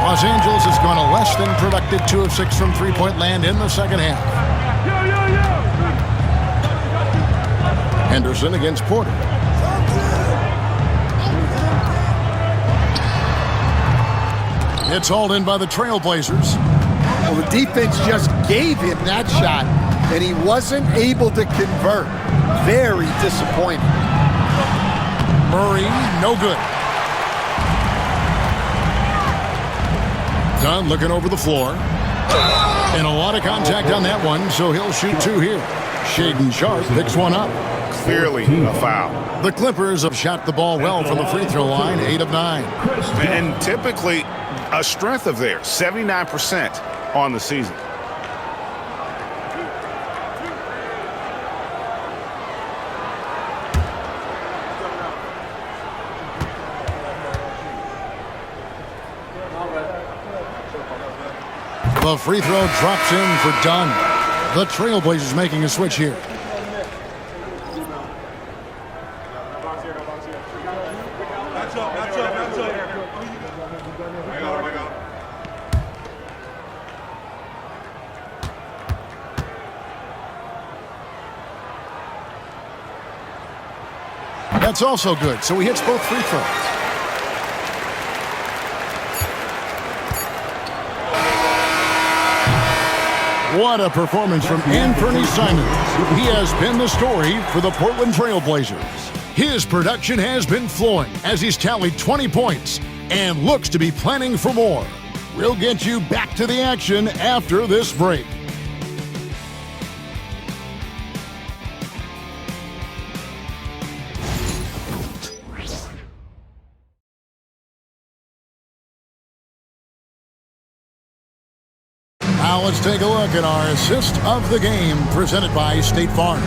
Los Angeles has gone a less than productive 2 of 6 from three-point land in the second half. Henderson against Porter. It's hauled in by the Trailblazers. Well, the defense just gave him that shot, and he wasn't able to convert. Very disappointing. Murray, no good. Dunn looking over the floor. And a lot of contact on that one, so he'll shoot 2 here. Shaedon Sharp picks one up. Clearly a foul. The Clippers have shot the ball well from the free throw line, 8 of 9. And typically a strength of theirs, 79% on the season. The free throw drops in for Dunn. The Trailblazers making a switch here. That's also good, so he hits both free throws. What a performance from Anthony Simons. He has been the story for the Portland Trail Blazers. His production has been flowing as he's tallied 20 points and looks to be planning for more. We'll get you back to the action after this break. Now let's take a look at our assist of the game presented by State Farm.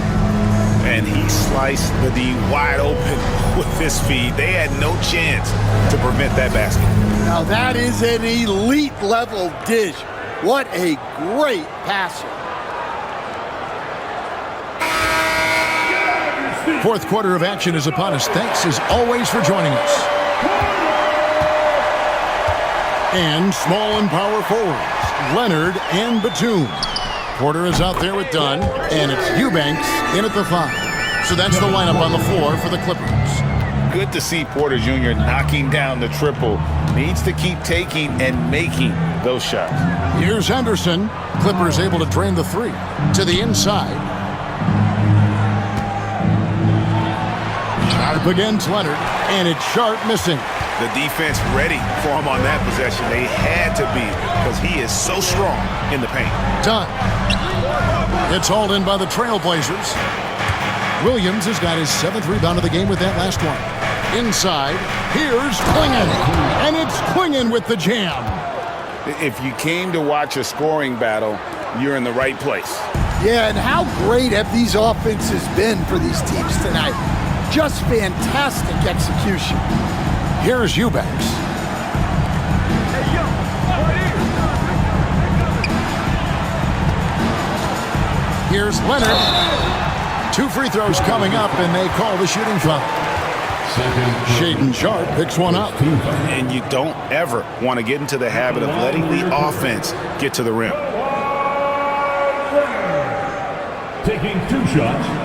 And he sliced the D wide open with his feed. They had no chance to prevent that basket. Now that is an elite level dish. What a great passer. Fourth quarter of action is upon us. Thanks as always for joining us. And small and power forwards, Leonard and Batum. Porter is out there with Dunn, and it's Eubanks in at the 5. So that's the lineup on the floor for the Clippers. Good to see Porter Jr. knocking down the triple. Needs to keep taking and making those shots. Here's Henderson. Clippers able to drain the 3. To the inside. Sharp against Leonard, and it's Sharp missing. The defense ready for him on that possession. They had to be because he is so strong in the paint. Done. It's hauled in by the Trailblazers. Williams has got his 7th rebound of the game with that last one. Inside, here's Klingon, and it's Klingon with the jam. If you came to watch a scoring battle, you're in the right place. Yeah, and how great have these offenses been for these teams tonight? Just fantastic execution. Here's Eubanks. Here's Leonard. 2 free throws coming up, and they call the shooting foul. Shaedon Sharp picks one up. And you don't ever want to get into the habit of letting the offense get to the rim. Taking 2 shots.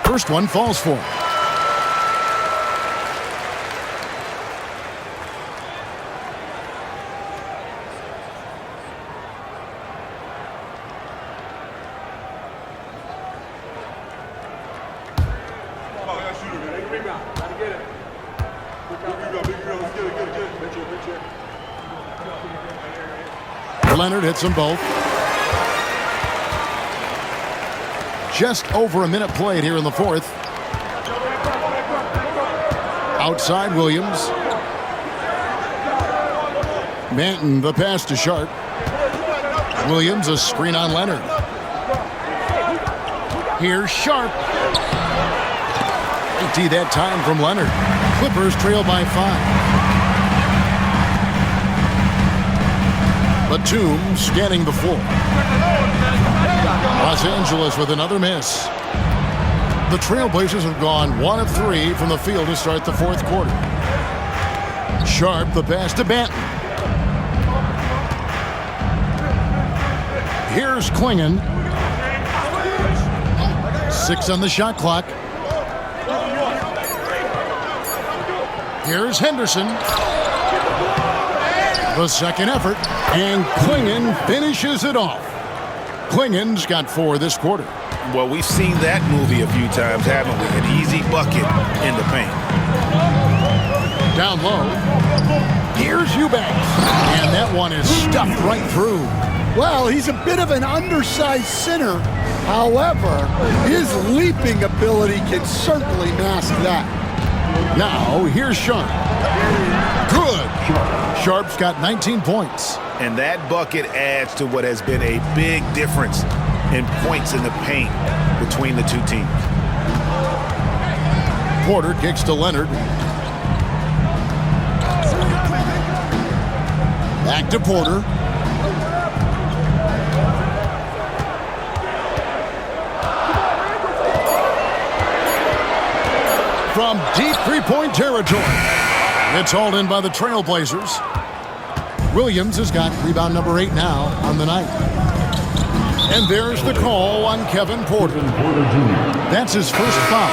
First one falls for him. Leonard hits them both. Just over a minute played here in the 4th. Outside Williams. Manton the pass to Sharp. Williams a screen on Leonard. Here's Sharp. Empty that time from Leonard. Clippers trail by 5. Batum scanning the floor. Los Angeles with another miss. The Trailblazers have gone 1 of 3 from the field to start the 4th quarter. Sharp the pass to Banton. Here's Klingon. 6 on the shot clock. Here's Henderson. The second effort, and Klingon finishes it off. Klingon's got 4 this quarter. Well, we've seen that movie a few times, haven't we? An easy bucket in the paint. Down low. Here's Eubanks. And that one is stuffed right through. Well, he's a bit of an undersized center. However, his leaping ability can certainly mask that. Now, here's Sharp. Good. Sharp's got 19 points. And that bucket adds to what has been a big difference in points in the paint between the two teams. Porter kicks to Leonard. Back to Porter. from deep three-point territory. It's hauled in by the Trailblazers. Williams has got rebound number 8 now on the night. And there's the call on Kevin Porter. That's his first foul.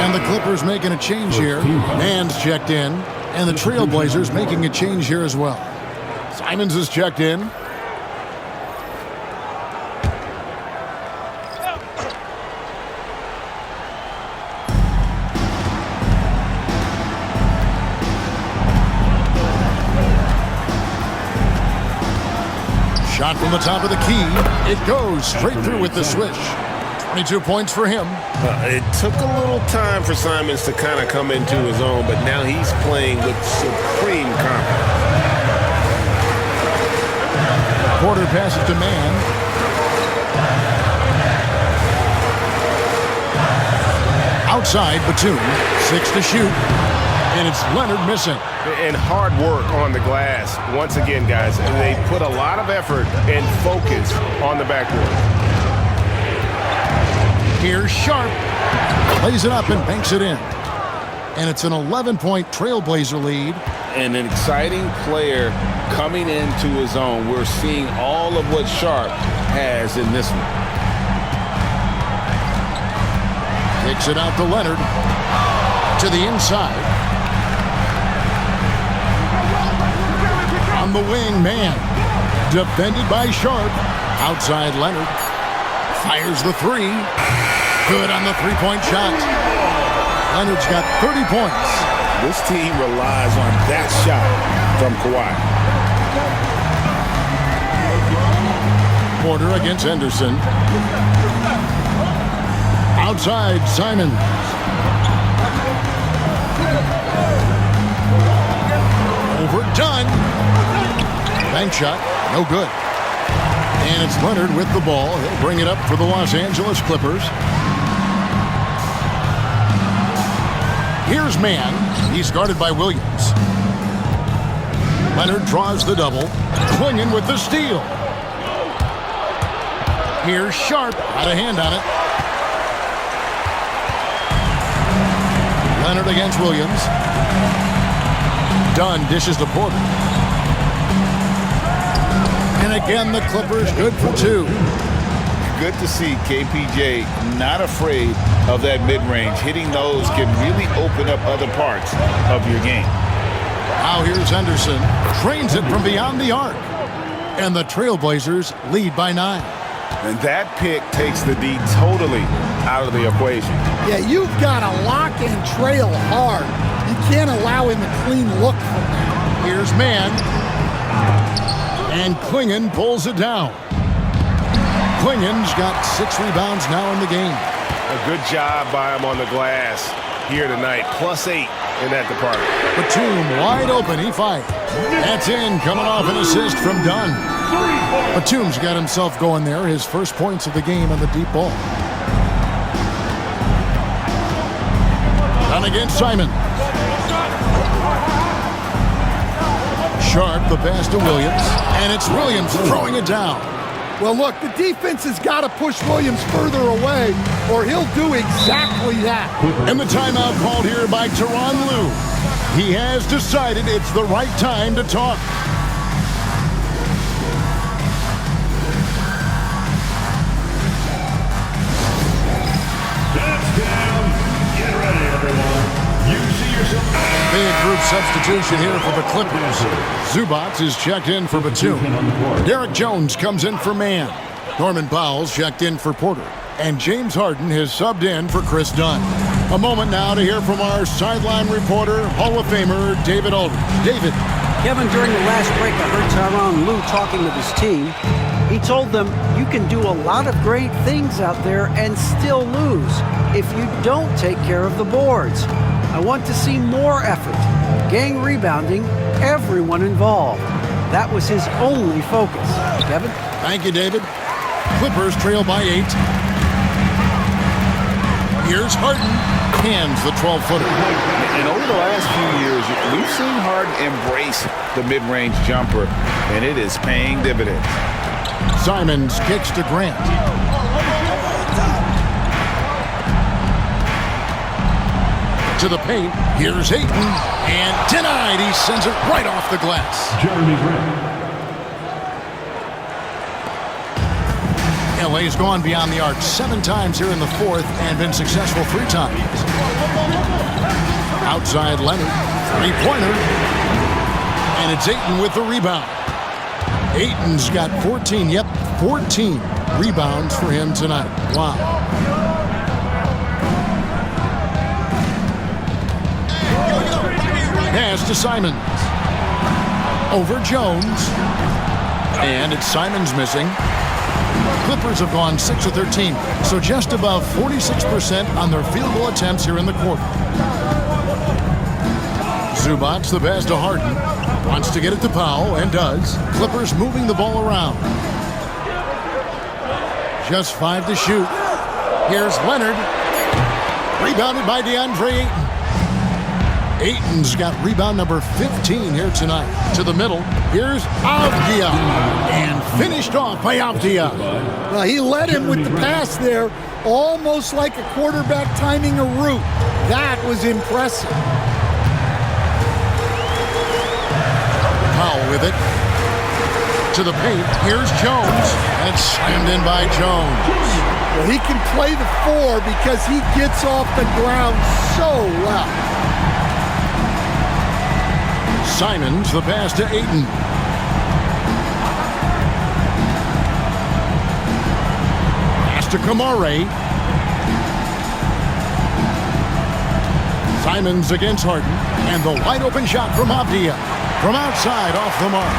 And the Clippers making a change here. Mann's checked in. And the Trailblazers making a change here as well. Simons is checked in. Shot from the top of the key. It goes straight through with the swish. 22 points for him. It took a little time for Simons to kind of come into his own, but now he's playing with supreme confidence. Porter passes to Mann. Outside, Batum. 6 to shoot. And it's Leonard missing. And hard work on the glass. Once again, guys, they put a lot of effort and focus on the backboard. Here's Sharp. Plays it up and banks it in. And it's an 11-point Trailblazer lead. And an exciting player coming into his own. We're seeing all of what Sharp has in this one. Takes it out to Leonard. To the inside. On the wing, Mann. Defended by Sharp. Outside Leonard. Fires the three. Good on the three-point shot. Leonard's got 30 points. This team relies on that shot from Kawhi. Porter against Henderson. Outside, Simons. Overdone. Bank shot, no good. And it's Leonard with the ball. He'll bring it up for the Los Angeles Clippers. Here's Mann. He's guarded by Williams. Leonard draws the double. Clingan with the steal. Here's Sharp. Had a hand on it. Leonard against Williams. Dunn dishes to Porter. And again, the Clippers good for 2. Good to see KPJ not afraid of that mid-range. Hitting those can really open up other parts of your game. Now here's Henderson. Trains it from beyond the arc. And the Trailblazers lead by 9. And that pick takes the D totally out of the equation. Yeah, you've got to lock and trail hard. You can't allow him a clean look from that. Here's Mann. And Clingan pulls it down. Clingan's got 6 rebounds now in the game. A good job by him on the glass here tonight. +8 in that department. Batum wide open. He fires. That's in. Coming off an assist from Dunn. Batum's got himself going there. His first points of the game on the deep ball. Dunn against Simon. Sharp the pass to Williams. And it's Williams throwing it down. Well, look, the defense has got to push Williams further away, or he'll do exactly that. And the timeout called here by Tyronn Lue. He has decided it's the right time to talk. Get ready, everyone. You see yourself. Big group substitution here for the Clippers. Zubac is checked in for Batum. Derek Jones comes in for Mann. Norman Powell's checked in for Porter. And James Harden has subbed in for Chris Dunn. A moment now to hear from our sideline reporter, Hall of Famer David Aldridge. David. Kevin, during the last break, I heard Tyronn Lue talking with his team. He told them, you can do a lot of great things out there and still lose if you don't take care of the boards. I want to see more effort, gang rebounding, everyone involved. That was his only focus. Kevin? Thank you, David. Clippers trail by 8. Here's Harden. Hands the 12-footer. And over the last few years, we've seen Harden embrace the mid-range jumper, and it is paying dividends. Simons kicks to Grant. To the paint. Here's Ayton. And denied. He sends it right off the glass. Jeremy Grant. LA's gone beyond the arc 7 times here in the fourth and been successful 3 times. Outside Leonard. Three-pointer. And it's Ayton with the rebound. Ayton's got 14. Yep, 14 rebounds for him tonight. Wow. Pass to Simons. Over Jones. And it's Simons missing. Clippers have gone 6 of 13, so just above 46% on their field goal attempts here in the quarter. Zubac, the pass to Harden. Wants to get it to Powell, and does. Clippers moving the ball around. Just 5 to shoot. Here's Leonard. Rebounded by DeAndre Ayton. Ayton's got rebound number 15 here tonight. To the middle. Here's Avdia. And finished off by Avdia. Well, he led him with the pass there, almost like a quarterback timing a route. That was impressive. Powell with it. To the paint. Here's Jones. And slammed in by Jones. Well, he can play the 4 because he gets off the ground so well. Simons, the pass to Ayton. Pass to Kamare. Simons against Harden. And the wide open shot from Avdia. From outside, off the mark.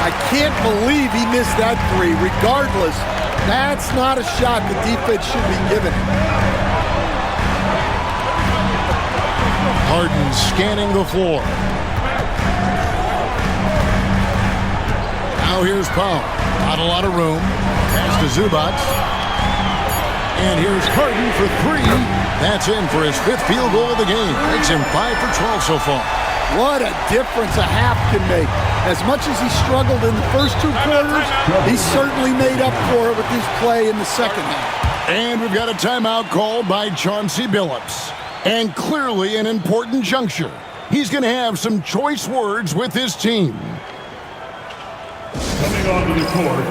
I can't believe he missed that 3. Regardless, that's not a shot the defense should be giving. Harden scanning the floor. Now here's Powell. Not a lot of room. Pass to Zubac. And here's Harden for 3. That's in for his 5th field goal of the game. Makes him 5 for 12 so far. What a difference a half can make. As much as he struggled in the first 2 quarters, he certainly made up for it with his play in the second half. And we've got a timeout called by Chauncey Billups. And clearly an important juncture. He's going to have some choice words with his team. Coming onto the court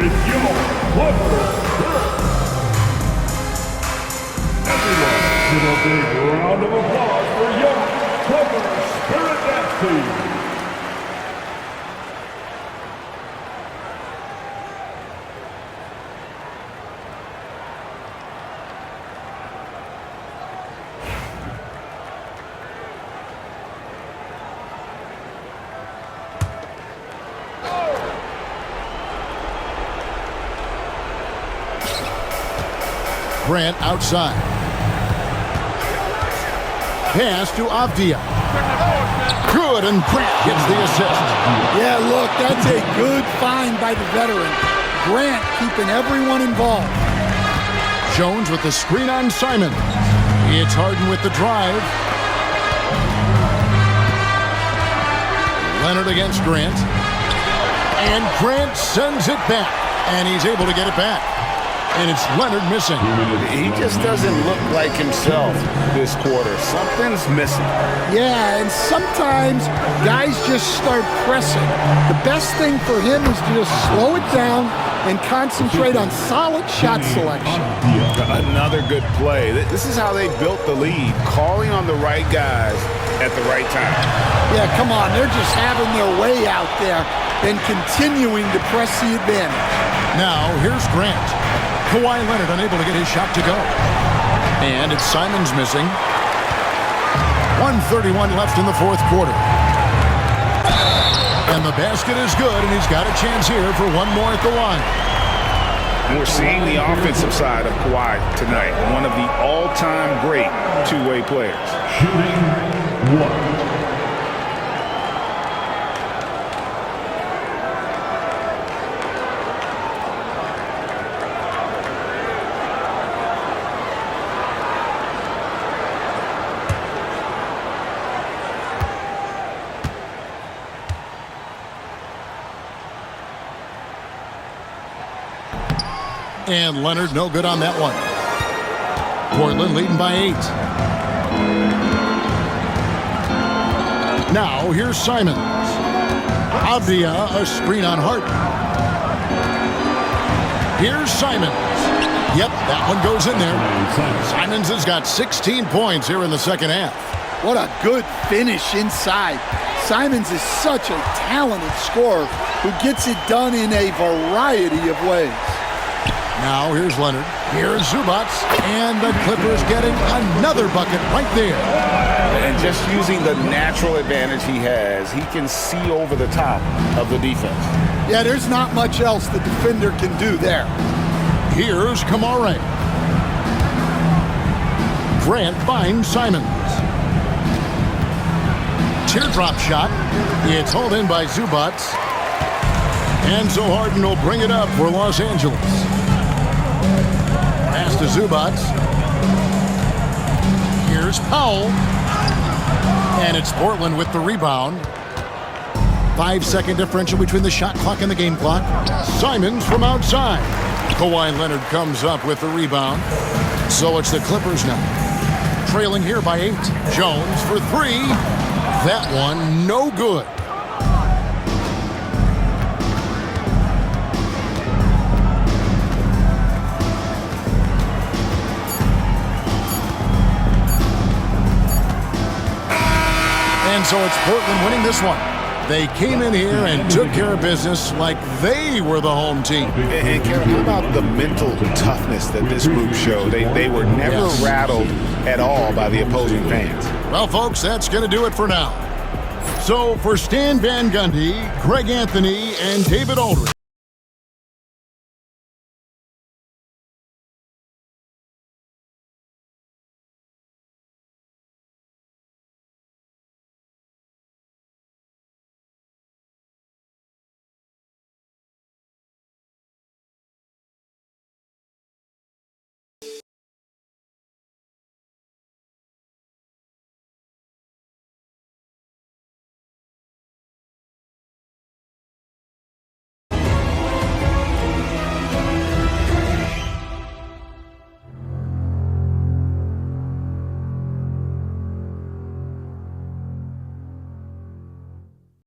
is York Clippers. Everyone, give a big round of applause for York Clippers Spirit Dance Team. Grant outside. Pass to Avdia. Good, and Grant gets the assist. Yeah, look, that's a good find by the veteran. Grant keeping everyone involved. Jones with the screen on Simon. It's Harden with the drive. Leonard against Grant. And Grant sends it back. And he's able to get it back. And it's Leonard missing. He just doesn't look like himself this quarter. Something's missing. Yeah, and sometimes guys just start pressing. The best thing for him is to just slow it down and concentrate on solid shot selection. Another good play. This is how they built the lead, calling on the right guys at the right time. Yeah, come on. They're just having their way out there and continuing to press the advantage. Now, here's Grant. Kawhi Leonard unable to get his shot to go. And it's Simons missing. 1:31 left in the fourth quarter. And the basket is good, and he's got a chance here for one more at the line. And we're seeing the offensive side of Kawhi tonight. One of the all-time great two-way players. Shooting 1. And Leonard no good on that one. Portland leading by 8. Now here's Simons. Avdia, a screen on Hart. Here's Simons. Yep, that one goes in there. Simons has got 16 points here in the second half. What a good finish inside. Simons is such a talented scorer who gets it done in a variety of ways. Now here's Leonard. Here's Zubac. And the Clippers getting another bucket right there. And just using the natural advantage he has, he can see over the top of the defense. Yeah, there's not much else the defender can do there. Here's Kamare. Grant finds Simons. Teardrop shot. It's hauled in by Zubac. And so Harden will bring it up for Los Angeles. Pass to Zubac. Here's Powell. And it's Portland with the rebound. 5-second differential between the shot clock and the game clock. Simons from outside. Kawhi Leonard comes up with the rebound. So it's the Clippers now. Trailing here by 8. Jones for 3. That one no good. And so it's Portland winning this one. They came in here and took care of business like they were the home team. And Kevin, how about the mental toughness that this group showed? They were never rattled at all by the opposing fans. Well, folks, that's going to do it for now. So for Stan Van Gundy, Greg Anthony, and David Aldridge.